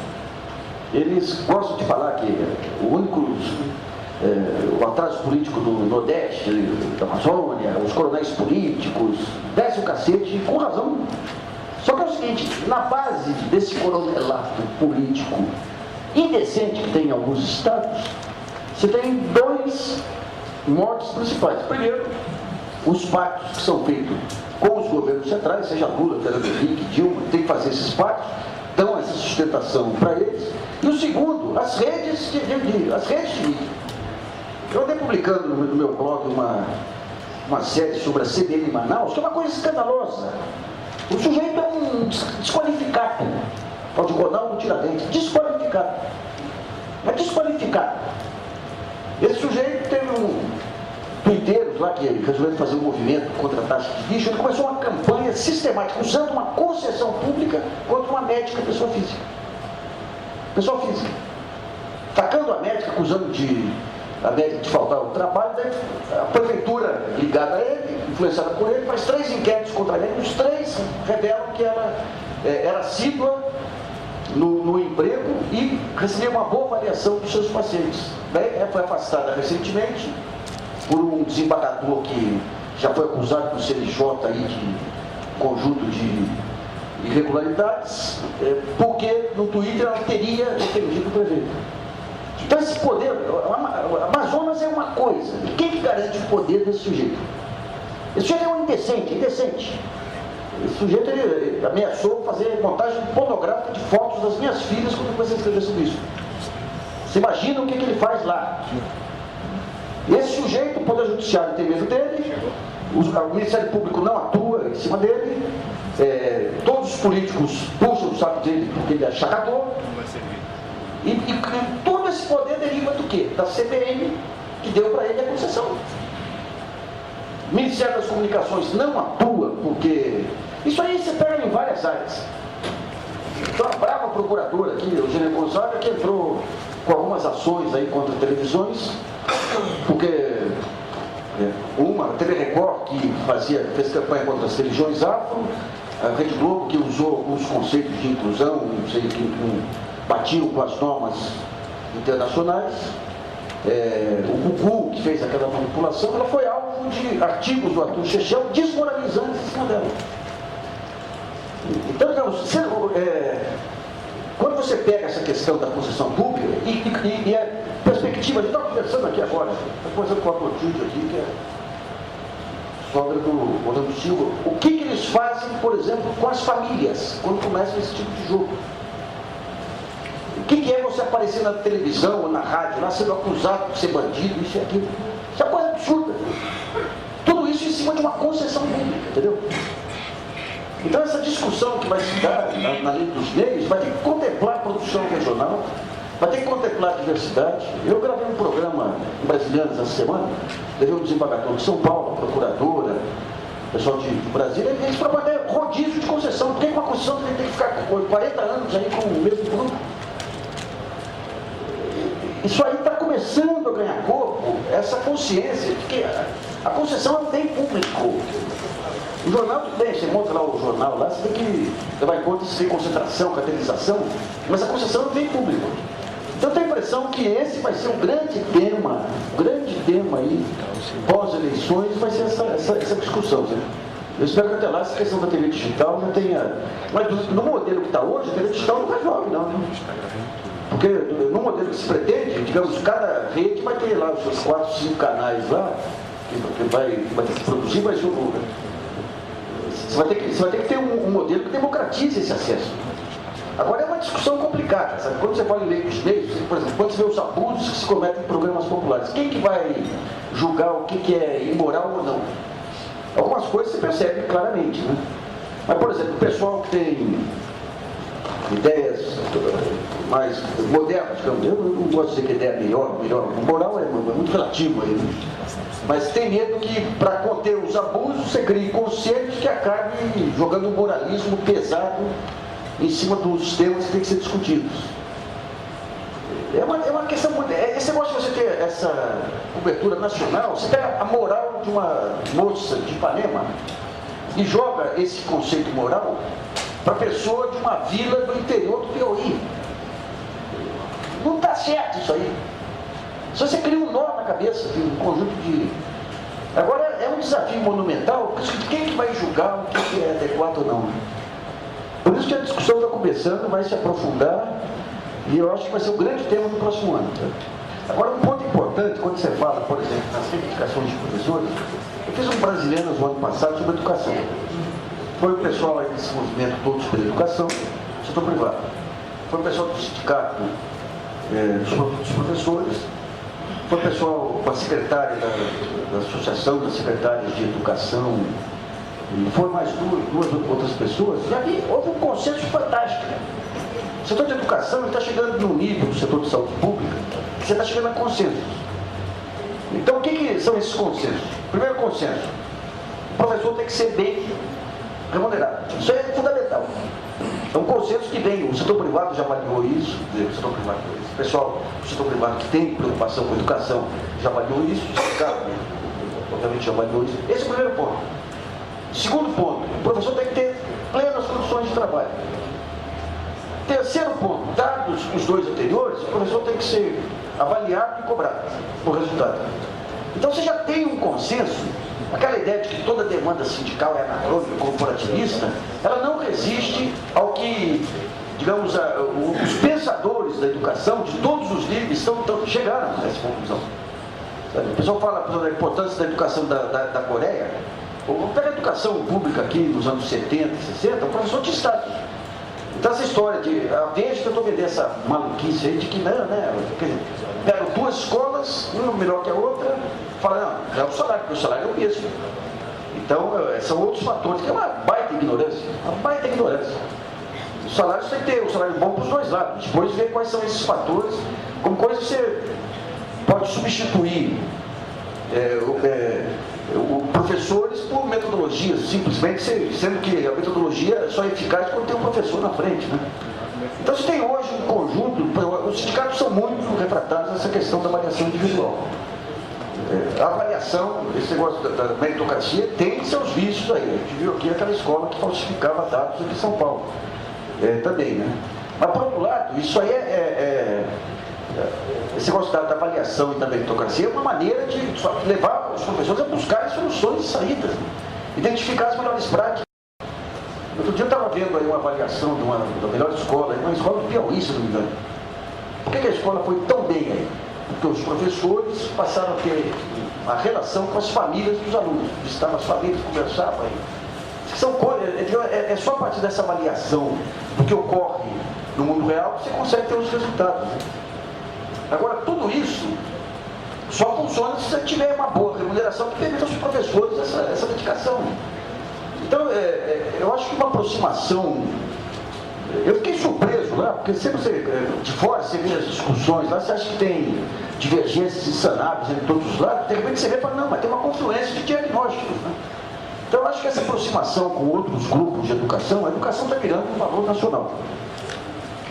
eles gostam de falar que o único o atraso político do Nordeste, da Amazônia, os coronéis políticos, desce o cacete, com razão. Só que é o seguinte, na base desse coronelato político indecente que tem em alguns estados, você tem dois mortes principais. Primeiro, os pactos que são feitos com os governos centrais, seja Lula, Fernando Henrique, Dilma, tem que fazer esses pactos, dão essa sustentação para eles. E o segundo, as redes de mídia. Eu andei publicando no meu blog uma série sobre a CBN em Manaus, que é uma coisa escandalosa. O sujeito é um desqualificado. Pode rodar um Tiradentes, desqualificado. É desqualificado. Esse sujeito teve tuiteiros lá que resolveram fazer um movimento contra a taxa de lixo. Ele começou uma campanha sistemática, usando uma concessão pública contra uma médica, pessoa física. Pessoa física. Atacando a médica, acusando a médica de faltar o trabalho, daí a prefeitura ligada a ele, influenciada por ele, faz 3 inquéritos contra ele, os 3 revelam que ela era assídua no emprego e recebia uma boa avaliação dos seus pacientes. Daí ela foi afastada recentemente por um desembargador que já foi acusado do CNJ aí de conjunto de irregularidades, porque no Twitter ela teria defendido o prefeito. Então esse poder, Amazonas é uma coisa, quem que garante o poder desse sujeito? Esse sujeito é um indecente. Esse sujeito ele ameaçou fazer montagem pornográfica de fotos das minhas filhas quando eu comecei a escrever sobre isso. Você imagina o que ele faz lá? Esse sujeito, o Poder Judiciário tem medo dele, o Ministério Público não atua em cima dele, todos os políticos puxam o saco dele porque ele é chacador. E todo esse poder deriva do quê? Da CBN, que deu para ele a concessão. O Ministério das Comunicações não atua, porque isso aí você pega em várias áreas. Então a brava procuradora aqui, Eugênia Gonçalves, que entrou com algumas ações aí contra televisões, porque uma, a TV Record, que fez campanha contra as religiões afro, a Rede Globo, que usou alguns conceitos de inclusão, não sei, que batiam com as normas internacionais, o Gugu, que fez aquela manipulação, ela foi alvo de artigos do Arthur Chechel desmoralizantes em cima dela. Então, quando você pega essa questão da concessão pública e a perspectiva, a gente está conversando aqui agora, está conversando com a Clotilde aqui, que é sogra do Orlando Silva, o que eles fazem, por exemplo, com as famílias, quando começa esse tipo de jogo? O que é você aparecer na televisão ou na rádio, lá sendo acusado de ser bandido, isso e aquilo? Isso é uma coisa absurda. Tudo isso em cima de uma concessão pública, entendeu? Então essa discussão que vai se dar na lei dos meios vai ter que contemplar a produção regional, vai ter que contemplar a diversidade. Eu gravei um programa em Brasilianos essa semana, levei um desembargador de São Paulo, a procuradora, pessoal de Brasília, eles propõem rodízio de concessão. Por que uma concessão tem que ficar 40 anos aí com o mesmo grupo? Isso aí está começando a ganhar corpo, essa consciência de que a concessão é um bem público. O jornal, tudo bem, você monta lá o jornal, lá você tem que levar em conta se tem concentração, caracterização, mas a concessão é um bem público. Então eu tenho a impressão que esse vai ser um grande tema aí, pós-eleições, vai ser essa discussão. Né? Eu espero que até lá essa questão da TV digital já tenha... Mas no modelo que está hoje, a TV digital não vai jogar, não. Né? Porque no modelo que se pretende, digamos, cada rede vai ter lá os seus 4, 5 canais lá, que vai ter que produzir, mas você vai ter que ter um modelo que democratize esse acesso. Agora é uma discussão complicada, sabe? Quando você fala em lei dos meios, por exemplo, quando você vê os abusos que se cometem em programas populares, quem que vai julgar o que é imoral ou não? Algumas coisas você percebe claramente, né? Mas, por exemplo, o pessoal que tem ideias mais modernas, digamos. Eu não gosto de dizer que ideia é melhor. O moral é muito relativo aí. Mas tem medo que, para conter os abusos, você crie conselhos que acabem jogando um moralismo pesado em cima dos temas que têm que ser discutidos. É uma questão muito... Esse negócio de você ter essa cobertura nacional, você pega a moral de uma moça de Ipanema e joga esse conceito moral para a pessoa de uma vila do interior do Piauí. Não está certo isso aí. Se você cria um nó na cabeça de um conjunto de... Agora, é um desafio monumental, porque quem vai julgar o que é adequado ou não? Por isso que a discussão está começando, vai se aprofundar, e eu acho que vai ser o grande tema do próximo ano. Agora, um ponto importante, quando você fala, por exemplo, nas reivindicações de professores, eu fiz um brasileiro no ano passado sobre educação. Foi o pessoal aí desse movimento Todos pela Educação, setor privado. Foi o pessoal do sindicato dos professores, foi o pessoal, a secretária da Associação das Secretárias de Educação, e foi mais duas outras pessoas, e ali houve um consenso fantástico. O setor de educação está chegando no nível do setor de saúde pública, que você está chegando a consensos. Então, o que são esses consensos? Primeiro consenso, o professor tem que ser bem remunerado. Isso é fundamental. É um consenso que vem, o setor privado já avaliou isso, o setor privado, o pessoal do setor privado que tem preocupação com a educação já avaliou isso, o sindicato, obviamente, já avaliou isso. Esse é o primeiro ponto. Segundo ponto, o professor tem que ter plenas condições de trabalho. Terceiro ponto, dados os dois anteriores, o professor tem que ser avaliado e cobrado por resultado. Então você já tem um consenso, aquela ideia de que toda demanda sindical é anacrônica, corporativista, ela não resiste ao que, digamos, os pensadores da educação, de todos os níveis, chegaram a essa conclusão. O pessoal fala, por exemplo, da importância da educação da Coreia. Pega a educação pública aqui nos anos 70, 60, o professor tinha status. Então essa história de... A vez que eu estou vendendo essa maluquice aí de que não, né? Pegam duas escolas, uma melhor que a outra, fala, não, é o salário, porque o salário é o mesmo. Então, são outros fatores, que é uma baita ignorância. Uma baita ignorância. O salário você tem que ter um salário bom para os dois lados. Depois ver quais são esses fatores, como coisa você pode substituir professores por metodologias, simplesmente sendo que a metodologia só é eficaz quando tem um professor na frente, né? Então você tem hoje um conjunto, os sindicatos são muito refratários nessa questão da avaliação individual. A avaliação, esse negócio da meritocracia tem seus vícios aí. A gente viu aqui aquela escola que falsificava dados aqui em São Paulo. Também, né? Mas por outro lado, isso aí esse negócio da avaliação e da meritocracia é uma maneira de levar os professores a buscar soluções e saídas, identificar as melhores práticas. Outro dia eu estava vendo aí uma avaliação da melhor escola, uma escola do Piauí, se não me engano. Por que a escola foi tão bem aí? Porque os professores passaram a ter a relação com as famílias dos alunos, visitavam as famílias, conversavam aí. São coisas, é só a partir dessa avaliação do que ocorre no mundo real que você consegue ter os resultados, né? Agora, tudo isso só funciona se você tiver uma boa remuneração que permita aos professores essa dedicação. Então, eu acho que uma aproximação... Eu fiquei surpreso lá, porque sempre de fora você vê as discussões lá, você acha que tem divergências insanáveis entre todos os lados, de repente você vê e fala, não, mas tem uma confluência de diagnósticos, né? Então, eu acho que essa aproximação com outros grupos de educação, a educação está virando um valor nacional.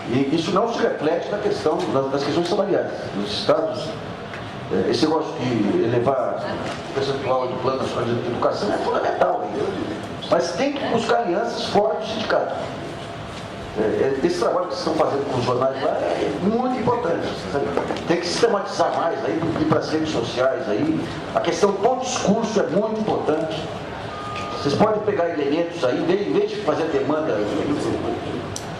E isso não se reflete na questão das questões salariais. Nos estados, esse negócio de elevar o percentual de plano nacional de educação é fundamental. Mas tem que buscar alianças fora do sindicato. Esse trabalho que vocês estão fazendo com os jornais lá é muito importante. Sabe? Tem que sistematizar mais, aí, ir para as redes sociais. Aí. A questão do discurso é muito importante. Vocês podem pegar elementos aí, em vez de fazer demanda...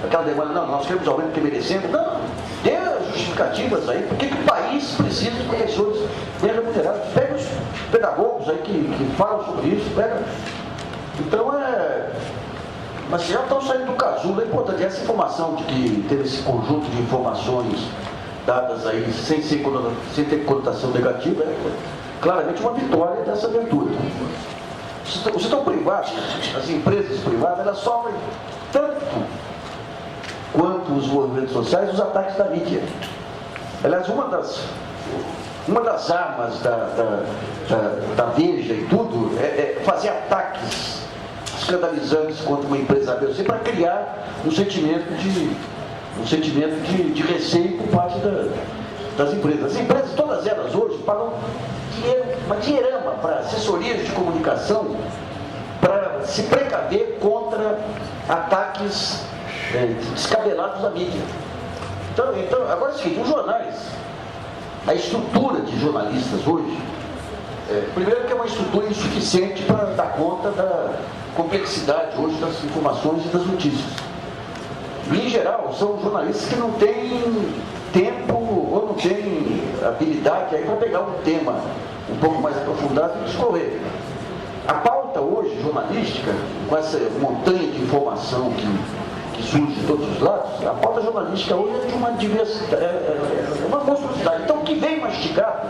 Aquela demanda, não, nós queremos aumento que merecemos. Não, dê justificativas aí, porque o país precisa de professores bem remunerados. Pega os pedagogos aí que falam sobre isso, pega. Então mas já estão saindo do casulo, é importante. Essa informação de que teve esse conjunto de informações dadas aí sem ter conotação negativa, é claramente uma vitória dessa abertura. O setor privado, as empresas privadas, elas sofrem tanto quanto os movimentos sociais, os ataques da mídia. Aliás, uma das armas da Veja e tudo é fazer ataques escandalizantes contra uma empresa ABC para criar um sentimento de receio por parte das empresas. As empresas, todas elas hoje, pagam uma dinheirama para assessorias de comunicação para se precaver contra ataques descabelados da mídia. Então, agora é o seguinte, os jornais, a estrutura de jornalistas hoje, primeiro que é uma estrutura insuficiente para dar conta da complexidade hoje das informações e das notícias. E, em geral, são jornalistas que não têm tempo ou não têm habilidade para pegar um tema um pouco mais aprofundado e discorrer. A pauta hoje, jornalística, com essa montanha de informação que surge de todos os lados, a pauta jornalística hoje é de uma diversidade, uma monstruosidade. Então, o que vem mastigado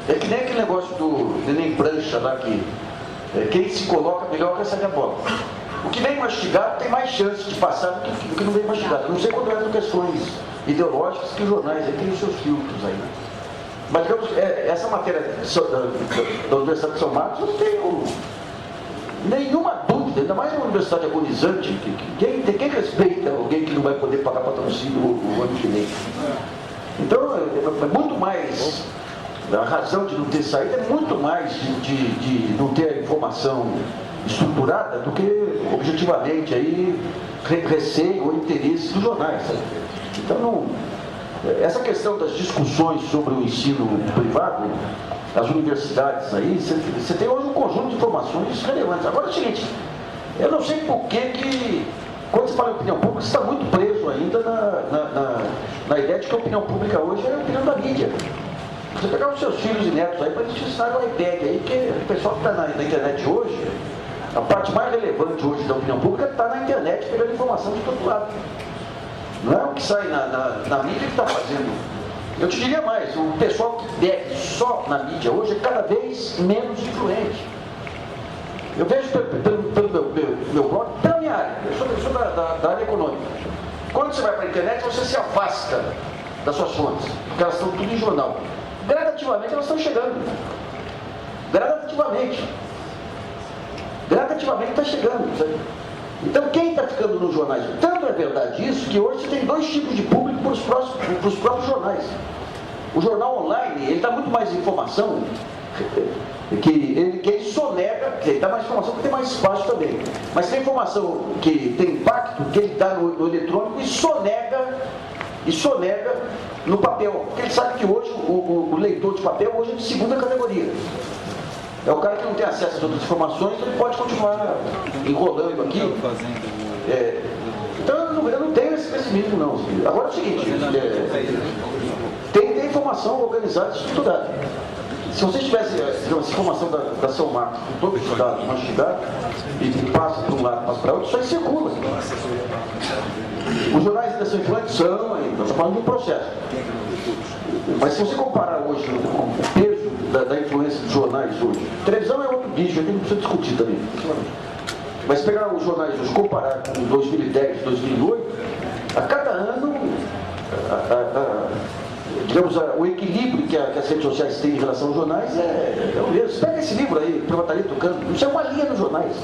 é que nem aquele negócio do neném prancha lá, que quem se coloca melhor recebe a bola. O que vem mastigado tem mais chance de passar do que não vem mastigado. Eu não sei quando entram questões ideológicas que os jornais aí têm os seus filtros aí. Mas, digamos, essa matéria da Universidade de São Marcos, eu não tenho nenhuma dúvida, ainda mais uma universidade agonizante, quem respeita alguém que não vai poder pagar patrocínio o ano que vem? Então, é muito mais, a razão de não ter saído é muito mais de não ter a informação estruturada do que, objetivamente, aí, receio ou interesse dos jornais. Sabe? Então, essa questão das discussões sobre o ensino privado, as universidades aí, você tem hoje um conjunto de informações relevantes. Agora é o seguinte, eu não sei por que quando você fala em opinião pública, você está muito preso ainda na ideia de que a opinião pública hoje é a opinião da mídia. Você pegar os seus filhos e netos aí para eles te ensinarem o iPad aí, que o pessoal que está na internet hoje, a parte mais relevante hoje da opinião pública está na internet pegando informação de todo lado. Não é o que sai na mídia que está fazendo. Eu te diria mais, o pessoal que deve só na mídia hoje é cada vez menos influente. Eu vejo pelo meu blog, pela minha área, eu sou da área econômica. Quando você vai para a internet, você se afasta das suas fontes, porque elas estão tudo em jornal. Gradativamente elas estão chegando. Gradativamente está chegando. Sabe? Então, quem está ficando nos jornais? Tanto é verdade isso, que hoje você tem dois tipos de público para os próprios jornais. O jornal online, ele dá muito mais informação, que ele sonega, ele dá mais informação porque tem mais espaço também. Mas tem informação que tem impacto, que ele dá no eletrônico e sonega no papel. Porque ele sabe que hoje o leitor de papel hoje é de segunda categoria. É o cara que não tem acesso às outras informações, ele pode continuar enrolando aqui. Então eu não tenho esse pessimismo não. Agora é o seguinte, tem informação organizada e estruturada. Se você tivesse essa informação da São Marcos, todo estudado, mastigado, e passa para um lado, passa para outro, isso aí circula. Os jornais ainda são influentes, são ainda, nós estamos falando de um processo. Mas se você comparar hoje o peso da influência dos jornais hoje, televisão é outro bicho, a gente não precisa discutir também. Mas pegar os jornais hoje, comparar com 2010, 2008, a cada ano, digamos, o equilíbrio que as redes sociais têm em relação aos jornais é o mesmo. Você pega esse livro aí, Privataria Tucano, isso é uma linha nos jornais.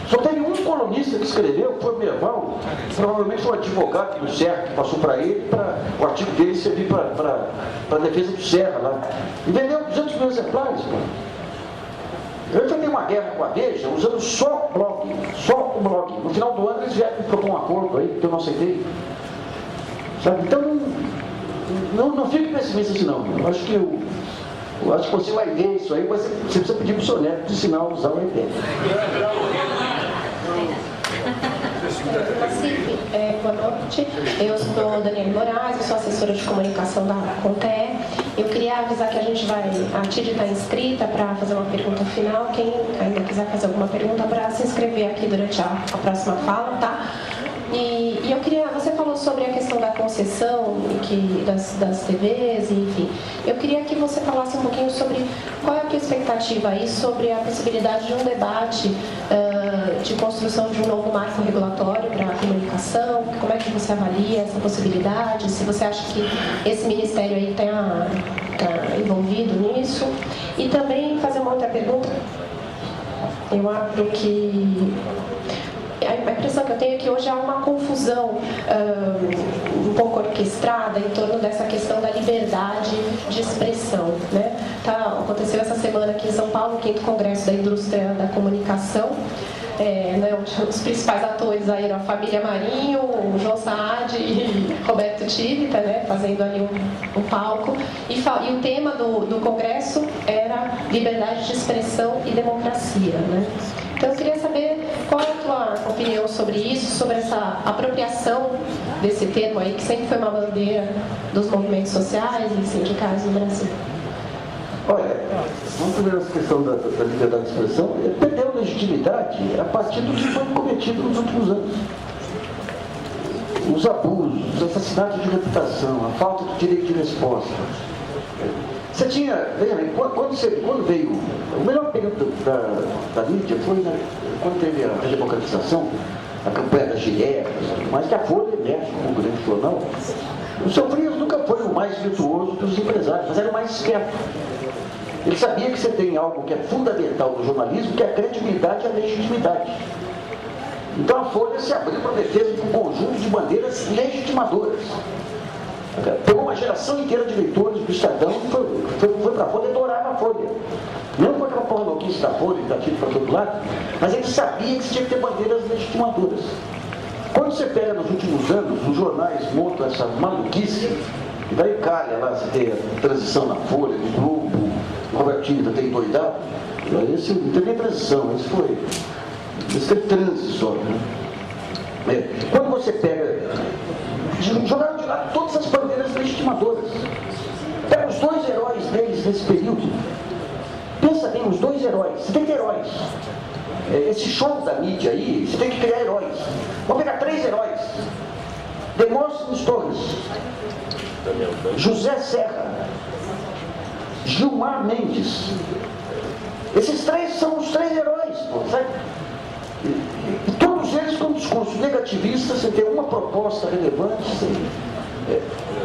Só teve um colunista que escreveu, que foi o Merval, provavelmente foi um advogado do Serra, que passou para ele, para o artigo dele servir para a defesa do Serra lá. E vendeu 200 mil exemplares. Eu enfrentei uma guerra com a Veja, usando só o blog. No final do ano eles vieram me propor um acordo aí, que eu não aceitei. Sabe? Então, não fique pessimista assim não. Eu acho que você vai ver isso aí, você precisa pedir para o seu neto ensinar a usar o iPad. Boa noite, eu sou Daniela Moraes, eu sou assessora de comunicação da CONTE. Eu queria avisar que a TID está inscrita para fazer uma pergunta final. Quem ainda quiser fazer alguma pergunta, para se inscrever aqui durante a próxima fala, tá? E E você falou sobre a questão da concessão das TVs, enfim. Eu queria que você falasse um pouquinho sobre qual é a tua expectativa aí sobre a possibilidade de um debate de construção de um novo marco regulatório para a comunicação. Como é que você avalia essa possibilidade? Se você acha que esse ministério aí está envolvido nisso. E também fazer uma outra pergunta. Eu acho que a impressão que eu tenho é que hoje há uma confusão um pouco orquestrada em torno dessa questão da liberdade de expressão, né? Aconteceu essa semana aqui em São Paulo o 5º Congresso da Indústria da Comunicação. Os principais atores aí eram a família Marinho, o João Saad e Roberto Tivita, né, fazendo ali um palco. E o tema do congresso era liberdade de expressão e democracia, né? Então eu queria saber qual é a tua opinião sobre isso, sobre essa apropriação desse termo aí, que sempre foi uma bandeira dos movimentos sociais e sindicais no Brasil. Olha, vamos primeiro essa questão da liberdade de expressão. Perdeu legitimidade a partir do que foi cometido nos últimos anos. Os abusos, os assassinatos de reputação, a falta de direito de resposta. Você tinha, quando veio, o melhor período da mídia foi quando teve a democratização, a campanha das diretas, mas que a Folha emerge como um grande jornal. O Seu Frias nunca foi o mais virtuoso dos empresários, mas era o mais esperto. Ele sabia que você tem algo que é fundamental no jornalismo, que é a credibilidade e a legitimidade. Então a Folha se abriu para a defesa de um conjunto de bandeiras legitimadoras. Pegou uma geração inteira de leitores do Estadão e foi para a Folha, adorava a Folha. Não com aquela porra louquice da Folha, que está tido para todo lado, mas ele sabia que você tinha que ter bandeiras legitimadoras. Quando você pega nos últimos anos, os jornais montam essa maluquice, e daí calha lá, você tem a transição na Folha, no Globo, o Robertinho ainda tem doidado, esse não teve nem transição, esse teve transe só, né? Quando você pega, jogaram de lado todas as bandeiras legitimadoras. Pega os dois heróis deles nesse período. Pensa bem, os dois heróis. Você tem que ter heróis. Esse show da mídia aí, você tem que criar heróis. Vamos pegar 3 heróis. Demóstenes Torres, José Serra, Gilmar Mendes. Esses 3 são os 3 heróis, sabe? E todos eles com um discurso negativista, sem ter uma proposta relevante.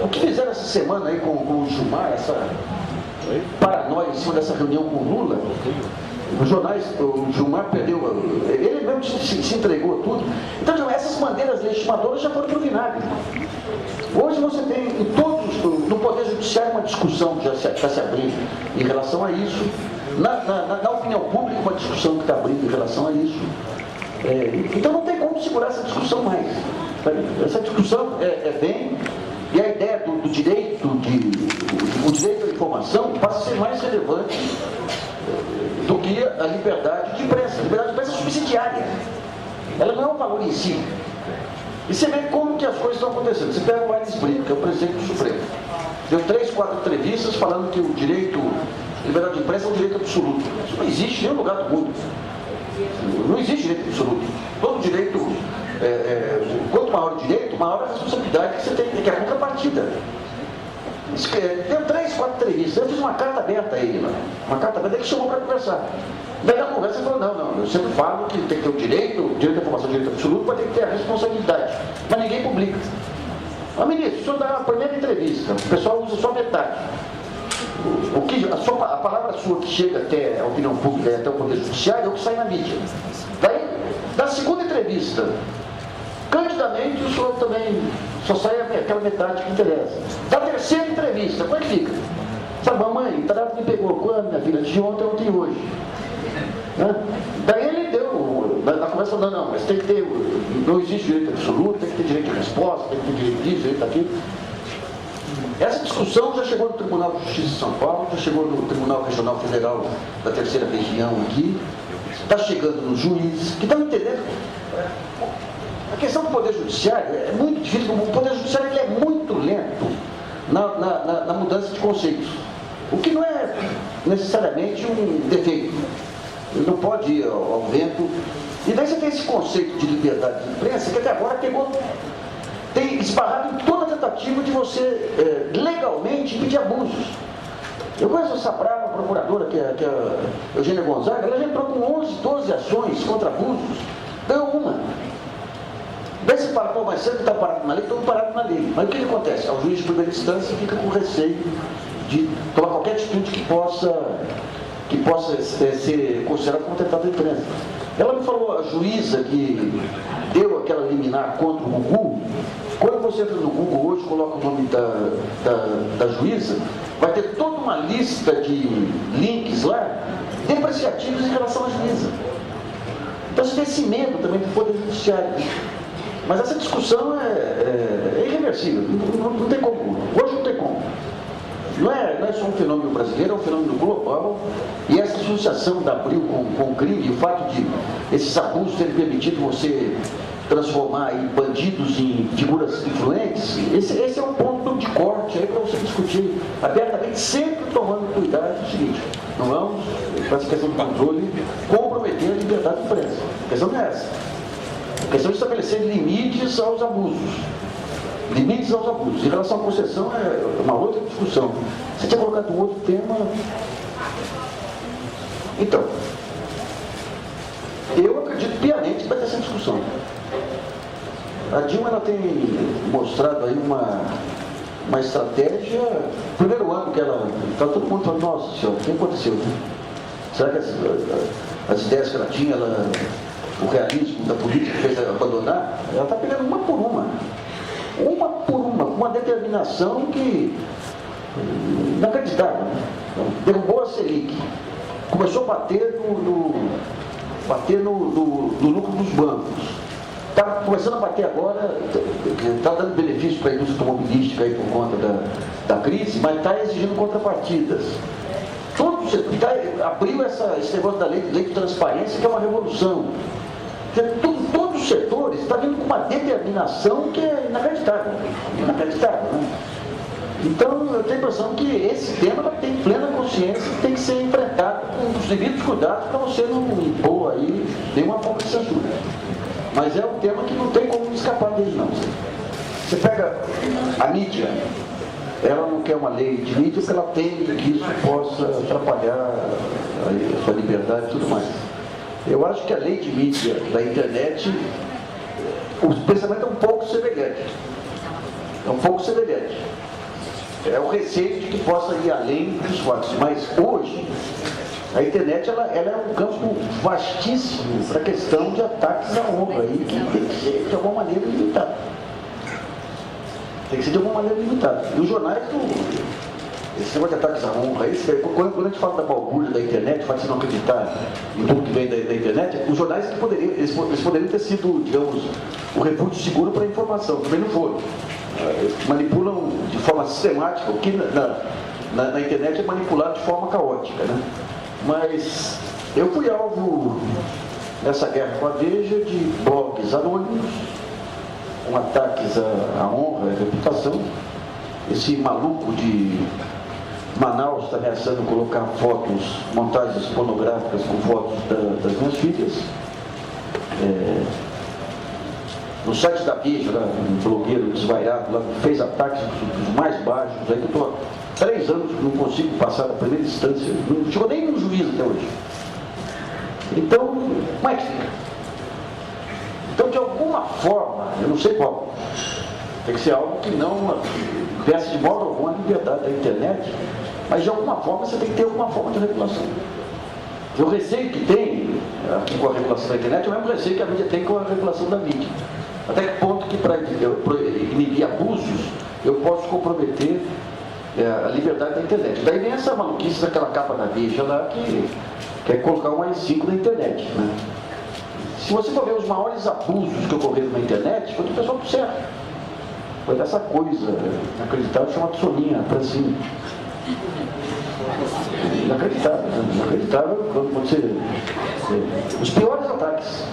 O que fizeram essa semana aí com o Gilmar, essa paranoia em cima dessa reunião com o Lula, os jornais, o Gilmar perdeu, ele mesmo se entregou tudo. Então, essas bandeiras legitimadoras já foram para o vinagre. Hoje você tem em todos, no Poder Judiciário, uma discussão que já está se abrindo em relação a isso. Na opinião pública, uma discussão que está abrindo em relação a isso. Então não tem como segurar essa discussão mais. Essa discussão vem, e a ideia do direito, o direito à informação passa a ser mais relevante do que a liberdade de imprensa. A liberdade de imprensa é subsidiária. Ela não é um valor em si. E você vê como que as coisas estão acontecendo. Você pega o Aires Brito, que é o presidente do Supremo. Deu 3, 4 entrevistas falando que o direito, a liberdade de imprensa é um direito absoluto. Isso não existe em nenhum lugar do mundo. Não existe direito absoluto. Todo direito, quanto maior o direito, maior a responsabilidade que você tem, que é a contrapartida. Deu 3, 4 entrevistas. Eu fiz uma carta aberta a ele lá. Uma carta aberta, ele chamou para conversar. Daí na conversa ele falou, não, eu sempre falo que tem que ter o direito à informação, o direito absoluto, mas tem que ter a responsabilidade. Mas ninguém publica. Mas ministro, o senhor dá a primeira entrevista, o pessoal usa só metade. A palavra sua que chega até a opinião pública e até o Poder Judiciário é o que sai na mídia. Daí, da segunda entrevista, candidamente, o senhor também só sai aquela metade que interessa. Da terceira entrevista, como é que fica? Sabe, mamãe, o tarado me pegou quando, minha filha? De ontem e hoje. Né? Daí ele deu, na conversa, não, mas tem que ter, não existe direito absoluto, tem que ter direito de resposta, tem que ter direito disso, direito daquilo. Essa discussão já chegou no Tribunal de Justiça de São Paulo, já chegou no Tribunal Regional Federal da Terceira Região aqui, está chegando nos juízes, que estão entendendo. A questão do Poder Judiciário é muito difícil, o Poder Judiciário ele é muito lento na mudança de conceitos, o que não é necessariamente um defeito. Ele não pode ir ao vento. E daí você tem esse conceito de liberdade de imprensa que até agora pegou tem esbarrado em toda tentativa de você legalmente impedir abusos. Eu conheço essa brava procuradora, que é a Eugênia Gonzaga, ela já entrou com 11, 12 ações contra abusos, ganhou uma. Daí você fala, pô, mas sempre está parado na lei, estamos parados na lei. Mas o que acontece? O juiz de primeira instância fica com receio de tomar qualquer atitude que possa ser considerada como tentado de imprensa. Ela me falou, a juíza que deu aquela liminar contra o Gugu, quando você entra no Google hoje, coloca o nome da juíza, vai ter toda uma lista de links lá, depreciativos em relação à juíza. Então você tem esse medo também do Poder Judiciário. Mas essa discussão é irreversível, não tem como. Hoje não tem como. Não é só um fenômeno brasileiro, é um fenômeno global. E essa associação da Abril com o crime, o fato de esses abusos terem permitido você transformar aí bandidos em figuras influentes, esse é um ponto de corte aí para você discutir abertamente, sempre tomando cuidado do seguinte: não vamos, com essa questão do controle, comprometer a liberdade de imprensa. A questão não é essa. A questão é estabelecer limites aos abusos. Limites aos abusos. Em relação à concessão, é uma outra discussão. Você tinha colocado um outro tema. Então, eu acredito piamente que vai ter essa discussão. A Dilma ela tem mostrado aí uma estratégia. Primeiro ano que ela. Está todo mundo falando, nossa senhora, o que aconteceu? Né? Será que as ideias que ela tinha, o realismo da política fez ela abandonar? Ela está pegando uma por uma. Uma por uma, com uma determinação que inacreditável. Então, derrubou a Selic, começou a bater no lucro dos bancos. Está começando a bater agora, está dando benefício para a indústria automobilística aí por conta da crise, mas está exigindo contrapartidas. Abriu esse negócio da lei de transparência, que é uma revolução. Todos os setores estão vindo com uma determinação que é inacreditável. Inacreditável, né? Então, eu tenho a impressão que esse tema tem plena consciência que tem que ser enfrentado com os devidos cuidados para você não impor aí nenhuma forma de censura. Mas é um tema que não tem como escapar dele, não. Você pega a mídia, ela não quer uma lei de mídia porque ela teme que isso possa atrapalhar a sua liberdade e tudo mais. Eu acho que a lei de mídia da internet, o pensamento é um pouco semelhante. É um pouco semelhante. É o receio de que possa ir além dos fatos. Mas hoje, a internet ela é um campo vastíssimo para a questão de ataques à honra, aí, que tem que ser de alguma maneira limitado. Tem que ser de alguma maneira limitado. E os jornais, esse negócio de ataques à honra, quando a gente fala da balbúrdia da internet, fala de você não acreditar em tudo que vem da internet, os jornais que poderiam ter sido, digamos, o refúgio seguro para a informação, também não foram. Eles manipulam de forma sistemática, o que na internet é manipulado de forma caótica, né? Mas eu fui alvo nessa guerra com a Veja de blogs anônimos, com ataques à honra e à reputação. Esse maluco de Manaus está ameaçando colocar montagens pornográficas com fotos das minhas filhas. No site da Veja, um blogueiro desvairado lá, fez ataques dos mais baixos, aí que eu estou há 3 anos que não consigo passar da primeira instância, não chegou nem no juiz até hoje. Então, como é que fica? Então, de alguma forma, eu não sei qual, tem que ser algo que não peça de modo algum a liberdade da internet, mas de alguma forma você tem que ter alguma forma de regulação. O receio que tem aqui com a regulação da internet é o mesmo receio que a mídia tem com a regulação da mídia. Até que ponto que para inibir abusos eu posso comprometer a liberdade da internet. Daí vem essa maluquice daquela capa da Veja lá que quer colocar um AI-5 na internet, né? Se você for ver os maiores abusos que ocorreram na internet, foi do pessoal do certo. Foi dessa coisa inacreditável chamada Soninha, Francine. Inacreditável, né? Inacreditável quando você... Os piores ataques.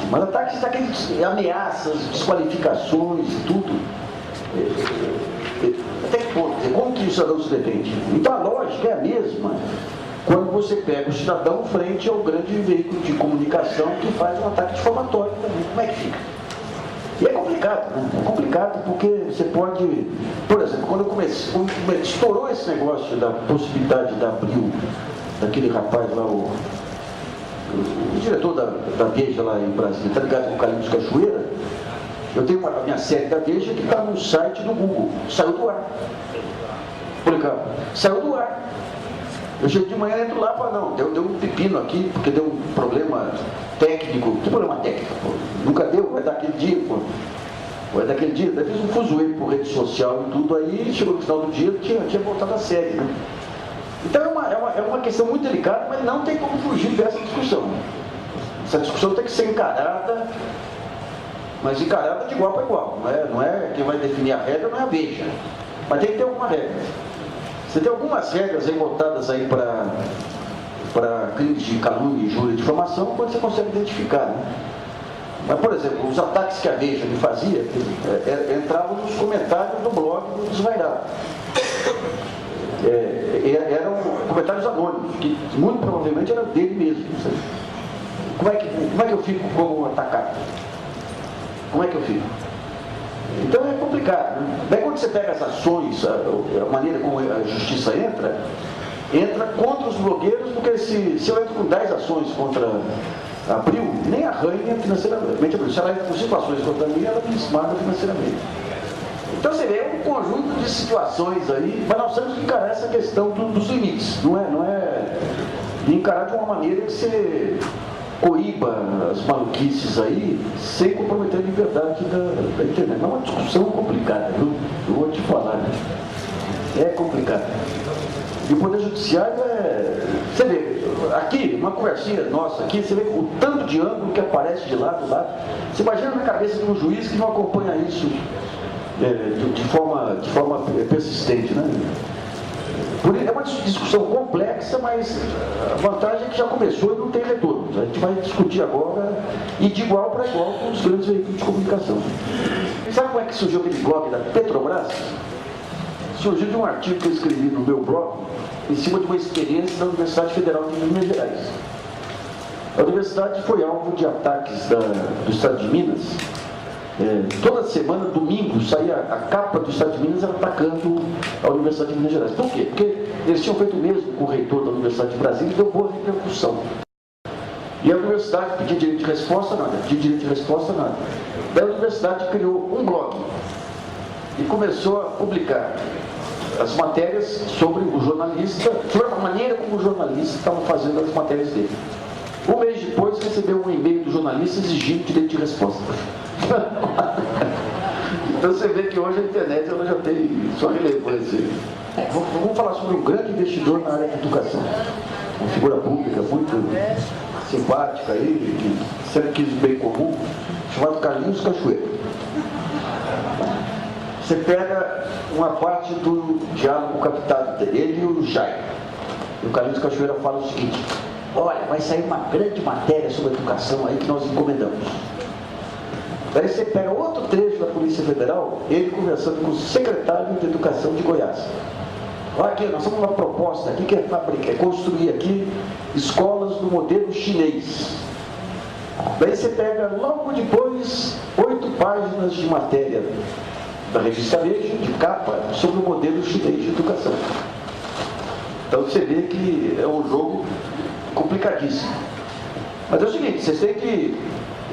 Mas ataques daqueles ameaças, desqualificações e tudo. Até que ponto? Como que o cidadão se defende? Então a lógica é a mesma quando você pega o cidadão frente ao grande veículo de comunicação que faz um ataque difamatório também. Como é que fica? E é complicado. complicado, né? É complicado porque você pode, por exemplo, quando estourou esse negócio da possibilidade da Abril, daquele rapaz lá, o diretor da Veja lá em Brasília, está ligado com o Carlinhos Cachoeira, eu tenho a minha série da Veja que está no site do Google, saiu do ar. Publicado. Saiu do ar. Eu chego de manhã, entro lá e falo, não, deu um pepino aqui, porque deu um problema técnico. Que problema técnico, pô? Nunca deu, vai dar aquele dia, pô. Vai dar aquele dia. Daí fiz um fuzuê por rede social e tudo aí, chegou no final do dia, tinha voltado a série, né? Então é uma questão muito delicada, mas não tem como fugir dessa discussão. Essa discussão tem que ser encarada, mas encarada de igual para igual. Não é quem vai definir a regra, não é a Veja. Mas tem que ter alguma regra. Você tem algumas regras aí voltadas aí para crimes de calúnia, injúria e difamação, quando você consegue identificar, né? Mas, por exemplo, os ataques que a Veja me fazia entravam nos comentários do blog do Desvairado. Eram comentários anônimos, que muito provavelmente eram dele mesmo. Sabe? Como é que eu fico como atacado? Como é que eu fico? Então é complicado, né? Daí quando você pega as ações, a maneira como a justiça entra contra os blogueiros, porque se eu entro com 10 ações contra a Abril, nem arranha financeiramente. Se ela entra com 5 ações contra mim, ela me esmaga financeiramente. Então você vê um conjunto de situações aí, mas nós temos que encarar essa questão dos limites. Não é encarar de uma maneira que você coíba as maluquices aí, sem comprometer a liberdade da internet. É uma discussão complicada, viu? Eu vou te falar, né? É complicado. E o Poder Judiciário você vê, aqui, uma conversinha nossa aqui, você vê o tanto de ângulo que aparece de lado. Você imagina na cabeça de um juiz que não acompanha isso de forma persistente, né? É uma discussão complexa, mas a vantagem é que já começou e não tem retorno. A gente vai discutir agora e de igual para igual com os grandes veículos de comunicação. E sabe como é que surgiu aquele blog da Petrobras? Surgiu de um artigo que eu escrevi no meu blog em cima de uma experiência da Universidade Federal de Minas Gerais. A universidade foi alvo de ataques do Estado de Minas. Toda semana, domingo, saía a capa do Estado de Minas atacando a Universidade de Minas Gerais. Por quê? Porque eles tinham feito o mesmo com o reitor da Universidade de Brasília e deu boa repercussão. E a universidade pediu direito de resposta, nada. Daí a universidade criou um blog e começou a publicar as matérias sobre o jornalista, sobre a maneira como o jornalista estava fazendo as matérias dele. Um mês depois, recebeu um e-mail do jornalista exigindo direito de resposta. Então você vê que hoje a internet ela já tem sua relevância. Vamos falar sobre um grande investidor na área de educação. Uma figura pública muito simpática aí, que sempre quis o bem comum, chamado Carlinhos Cachoeira. Você pega uma parte do diálogo captado dele, ele e o Jair. E o Carlinhos Cachoeira fala o seguinte: olha, vai sair uma grande matéria sobre educação aí que nós encomendamos. Daí você pega outro trecho da Polícia Federal, ele conversando com o secretário de Educação de Goiás. Olha aqui, nós temos uma proposta aqui que é construir aqui escolas no modelo chinês. Daí você pega logo depois 8 páginas de matéria da revista Veja, de capa, sobre o modelo chinês de educação. Então você vê que é um jogo complicadíssimo. Mas é o seguinte, vocês têm que...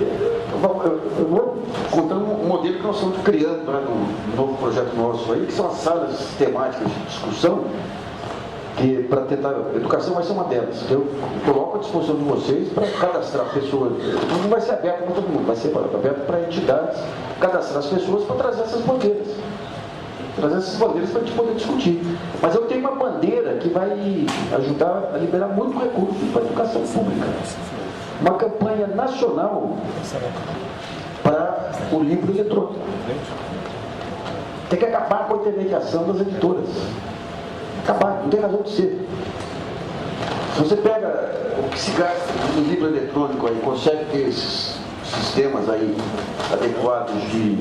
Eu vou contando um modelo que nós estamos criando no novo projeto nosso aí, que são as salas temáticas de discussão, que para tentar... Educação vai ser uma delas. Eu coloco à disposição de vocês para cadastrar pessoas. Não vai ser aberto para todo mundo, vai ser aberto para entidades, cadastrar as pessoas para trazer essas bandeiras. Trazer essas bandeiras para a gente poder discutir. Mas eu tenho uma bandeira que vai ajudar a liberar muito recurso para a educação pública. Uma campanha nacional para o livro eletrônico. Tem que acabar com a intermediação das editoras. Acabar, não tem razão de ser. Se você pega o que se gasta no livro eletrônico aí, consegue ter esses sistemas aí adequados de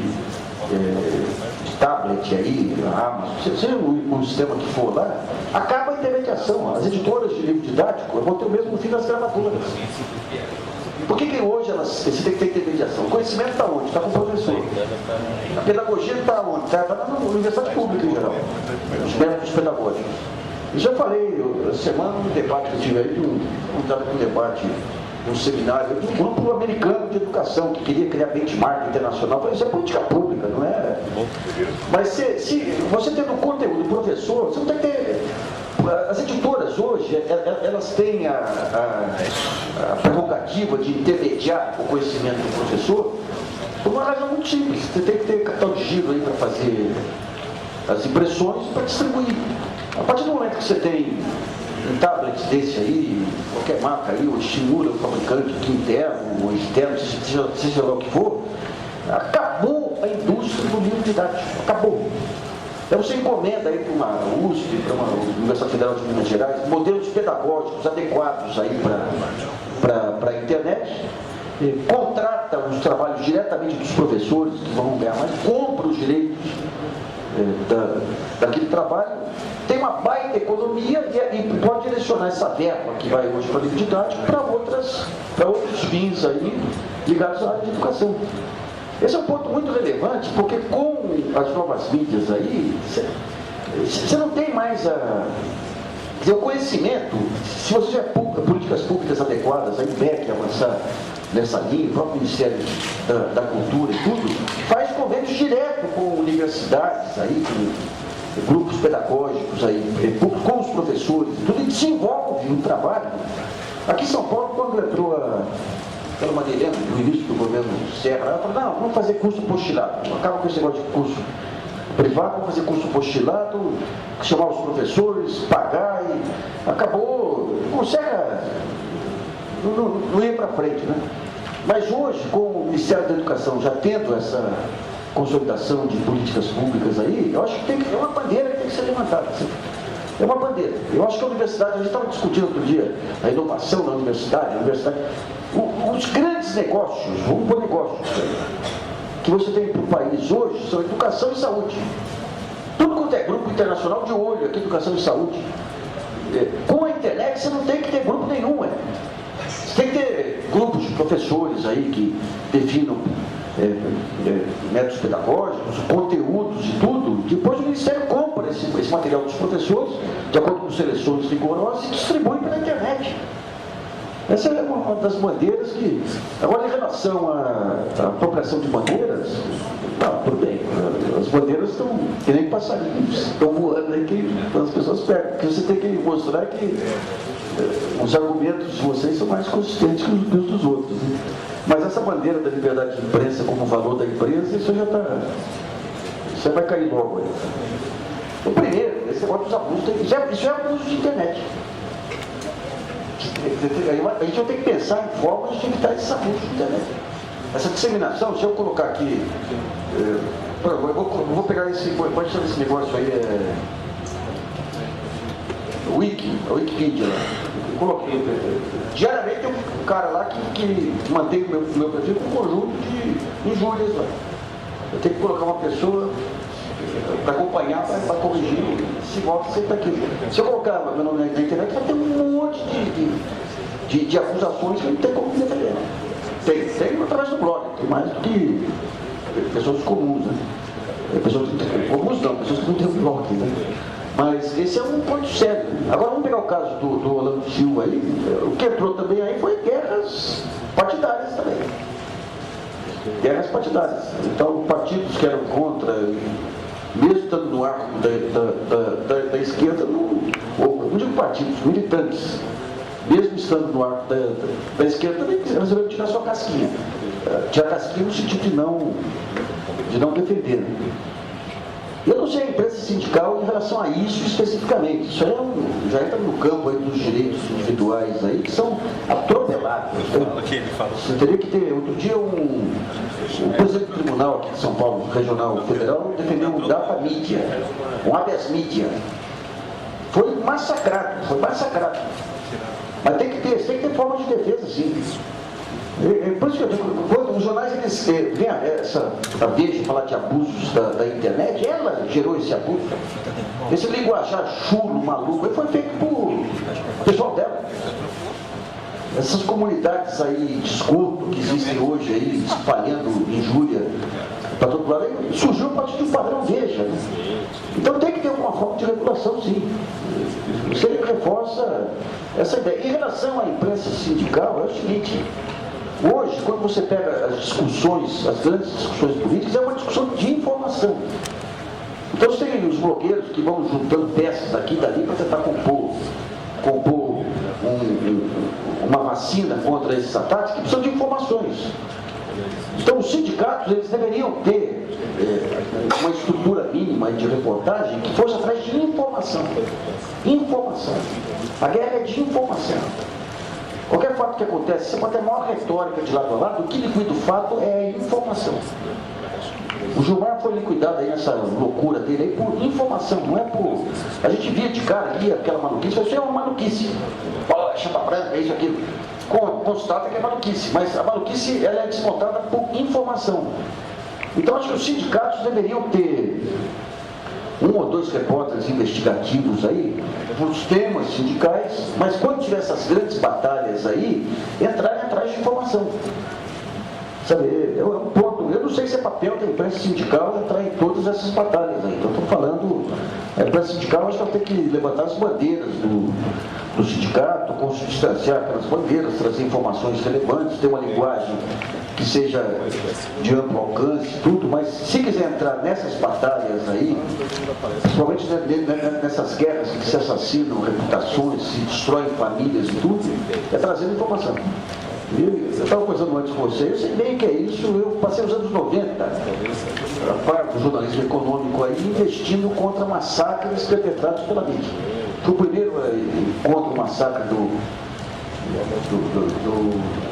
tablet aí, a Amazon, seja o sistema que for lá, acaba a intermediação. As editoras de livro didático vão ter o mesmo fim das gravadoras. Por que hoje você tem que ter intermediação? O conhecimento está onde? Está com o professor. A pedagogia está onde? Está na universidade pública em geral. Os métodos pedagógicos. E já falei, semana, no debate que eu tive aí, estava com um debate, um seminário, de um grupo americano de educação que queria criar benchmark internacional. Eu falei, isso é política pública, não é? Mas se você tendo o conteúdo do professor, você não tem que ter. As editoras hoje, elas têm a prerrogativa de intermediar o conhecimento do professor por uma razão muito simples. Você tem que ter capital de giro aí para fazer as impressões para distribuir. A partir do momento que você tem um tablet desse aí, qualquer marca aí, ou estimula o fabricante aqui interno ou externo, seja lá o que for, acabou a indústria do livro didático. Acabou. Então você encomenda aí para uma USP, para uma Universidade Federal de Minas Gerais, modelos pedagógicos adequados aí para a internet, contrata os trabalhos diretamente dos professores, que vão ganhar mais, compra os direitos daquele trabalho, tem uma baita economia e pode direcionar essa verba que vai hoje para o livro didático para outros fins aí ligados à área de educação. Esse é um ponto muito relevante, porque com as novas mídias aí, você não tem mais o conhecimento. Se você tiver políticas públicas adequadas, a IMEC avançar nessa linha, o próprio Ministério da Cultura e tudo, faz convênios direto com universidades aí, com grupos pedagógicos aí, com os professores, tudo, e desenvolve um trabalho. Aqui em São Paulo, quando entrou pela Madeirena, no início do governo Serra, ela falou, não, vamos fazer curso postilado, acaba com esse negócio de curso privado, vamos fazer curso postilado, chamar os professores, pagar, e acabou, o Serra não ia para frente, né? Mas hoje, com o Ministério da Educação já tendo essa consolidação de políticas públicas aí, eu acho que é uma bandeira que tem que ser levantada. É uma bandeira. Eu acho que a universidade, a gente estava discutindo outro dia a inovação na universidade, os grandes negócios, vamos pôr negócios, que você tem para o país hoje são educação e saúde. Tudo quanto é grupo internacional de olho aqui, educação e saúde. Com a internet você não tem que ter grupo nenhum, Você tem que ter grupos de professores aí que definam métodos pedagógicos, conteúdos e tudo. Depois o Ministério compra esse material dos professores, de acordo com seleções rigorosas, e distribui pela internet. Essa é uma das bandeiras que... Agora, em relação à apropriação de bandeiras, tudo bem, as bandeiras estão que nem passarinhos, estão voando aí que as pessoas pegam. Porque você tem que mostrar que os argumentos de vocês são mais consistentes que os dos outros. Né? Mas essa bandeira da liberdade de imprensa como valor da empresa, isso já está... Isso vai cair logo aí. O primeiro, esse negócio dos abusos, isso é abuso de internet. A gente vai ter que pensar em formas de evitar esse abuso de internet. Essa disseminação, se eu colocar aqui... eu vou pegar esse... Pode chamar esse negócio aí, a Wikipedia lá. Eu coloquei. Diariamente tem um cara lá que mantém o meu perfil com um conjunto de injúrias lá. Eu tenho que colocar uma pessoa para acompanhar, para corrigir, se volta sempre aquilo. Se eu colocar meu nome na internet, vai ter um monte de acusações que não tem como defender. Tem através do blog, tem mais do que pessoas comuns, né? Pessoas comuns não, pessoas que não têm blog, né? Mas esse é um ponto sério. Agora vamos pegar o caso do Orlando Gil aí. O que entrou também aí foi guerras partidárias também. Guerras partidárias. Então, partidos que eram contra, mesmo estando no arco da esquerda, não digo partidos, militantes, mesmo estando no arco da esquerda, também resolveram tirar sua casquinha. Tirar casquinha no sentido de não defender. Eu não sei a imprensa sindical em relação a isso especificamente. Isso já entra no campo aí dos direitos individuais aí, que são atropelados. Você teria que ter, outro dia, o presidente do tribunal aqui de São Paulo, regional federal, defendeu um data mídia, um habeas mídia. Foi massacrado. Mas tem que ter forma de defesa, sim. Por isso que eu digo, quando os jornais veem a Veja falar de abusos da internet, ela gerou esse abuso. Esse linguajar chulo, maluco, ele foi feito por pessoal dela. Essas comunidades aí de esgoto que existem hoje aí, espalhando injúria para todo lado, aí surgiu a partir de um padrão Veja, né? Então tem que ter alguma forma de regulação, sim. Isso aí reforça essa ideia. Em relação à imprensa sindical, é o seguinte: hoje, quando você pega as discussões, as grandes discussões políticas, é uma discussão de informação. Então você tem os blogueiros que vão juntando peças daqui e dali para tentar compor uma vacina contra esses ataques, que precisam de informações. Então os sindicatos, eles deveriam ter uma estrutura mínima de reportagem que fosse atrás de informação. Informação. A guerra é de informação. Qualquer fato que acontece, você pode ter a maior retórica de lado a lado, o que liquida o fato é a informação. O Gilmar foi liquidado aí nessa loucura dele aí por informação, não é por... A gente via de cara ali aquela maluquice, isso é uma maluquice. Chapa branca, é isso, aquilo. Constata que é maluquice, mas a maluquice ela é desmontada por informação. Então acho que os sindicatos deveriam ter um ou dois repórteres investigativos aí, nos temas sindicais, mas quando tiver essas grandes batalhas aí, entrarem atrás de informação. Sabe, é um ponto. Eu não sei se é papel da imprensa sindical entrar em todas essas batalhas aí. Então, estou falando, a imprensa sindical acho que vai ter que levantar as bandeiras do sindicato, consubstanciar aquelas bandeiras, trazer informações relevantes, ter uma linguagem que seja de amplo alcance, tudo, mas se quiser entrar nessas batalhas aí, principalmente nessas guerras que se assassinam reputações, se destroem famílias e tudo, é trazendo informação. Eu estava conversando antes com você, eu sei bem que é isso, eu passei os anos 90, a parte do jornalismo econômico aí, investindo contra massacres perpetrados pela mídia. Foi o primeiro contra o massacre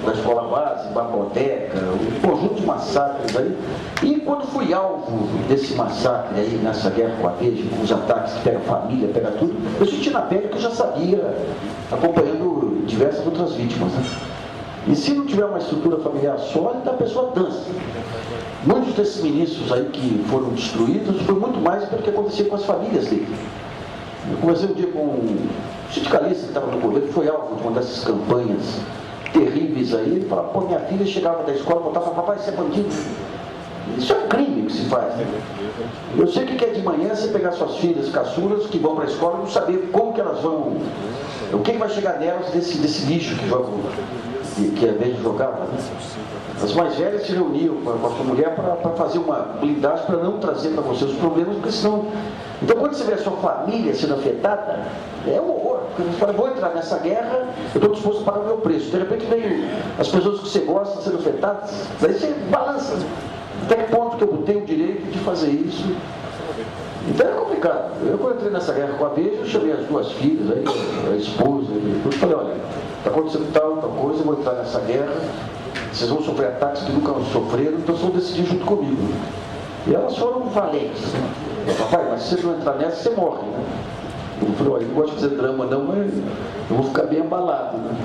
da escola base, Baboteca, um conjunto de massacres aí. E quando fui alvo desse massacre aí, nessa guerra com a Veja, com os ataques que pega família, pega tudo, eu senti na pele que eu já sabia, acompanhando diversas outras vítimas, né? E se não tiver uma estrutura familiar sólida, a pessoa dança. Muitos desses ministros aí que foram destruídos foi muito mais pelo que acontecia com as famílias dele. Eu conversei um dia com um sindicalista que estava no governo, que foi alvo de uma dessas campanhas terríveis aí. Ele falava: pô, minha filha chegava da escola, voltava e falava: papai, você é bandido. Isso é um crime que se faz, né? Eu sei que é de manhã você pegar suas filhas caçulas que vão para a escola e não saber como que elas vão, o que vai chegar nelas desse lixo que jogam, que a Veja jogava, né? As mais velhas se reuniam com a sua mulher para fazer uma blindagem, para não trazer para você os problemas, porque senão... Então, quando você vê a sua família sendo afetada, é um horror. Porque você fala: vou entrar nessa guerra, eu estou disposto a pagar o meu preço. De repente vem as pessoas que você gosta sendo afetadas, daí você balança. Até que ponto que eu tenho o direito de fazer isso? Então é complicado. Eu, quando entrei nessa guerra com a Veja, eu chamei as duas filhas, aí, a esposa, e tudo, falei: olha, está acontecendo tal coisa, eu vou entrar nessa guerra, vocês vão sofrer ataques que nunca sofreram, então vocês vão decidir junto comigo. E elas foram valentes. Papai, mas se você não entrar nessa, você morre, né? Eu falei: olha, eu não gosto de fazer drama não, mas eu vou ficar bem abalado, né?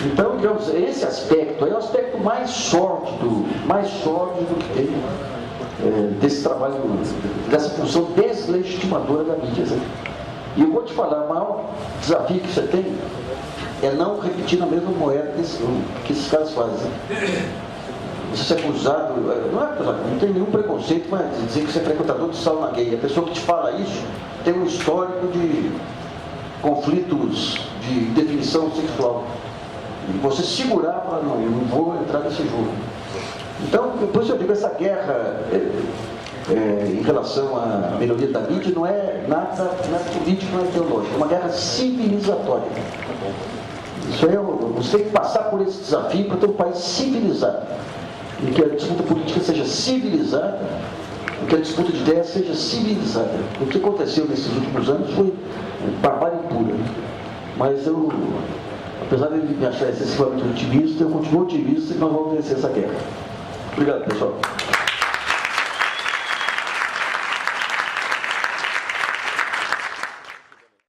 Então, digamos, esse aspecto aí é o aspecto mais sórdido que tem desse trabalho, dessa função deslegitimadora da mídia. Sabe? E eu vou te falar, o maior desafio que você tem é não repetir na mesma moeda que esses caras fazem. Você ser acusado, não é acusado, não tem nenhum preconceito, mas dizer que você é frequentador de sauna gay. A pessoa que te fala isso tem um histórico de conflitos de definição sexual. E você segurar para não vou entrar nesse jogo. Então, por isso eu digo, essa guerra em relação à melhoria da mídia não é nada, não é político, não é ideológico, é uma guerra civilizatória. Isso aí, você tem que passar por esse desafio para ter um país civilizado. E que a disputa política seja civilizada, e que a disputa de ideias seja civilizada. O que aconteceu nesses últimos anos foi barbárie pura. Mas eu, apesar de me achar excessivamente otimista, eu continuo otimista e nós vamos vencer essa guerra. Obrigado, pessoal.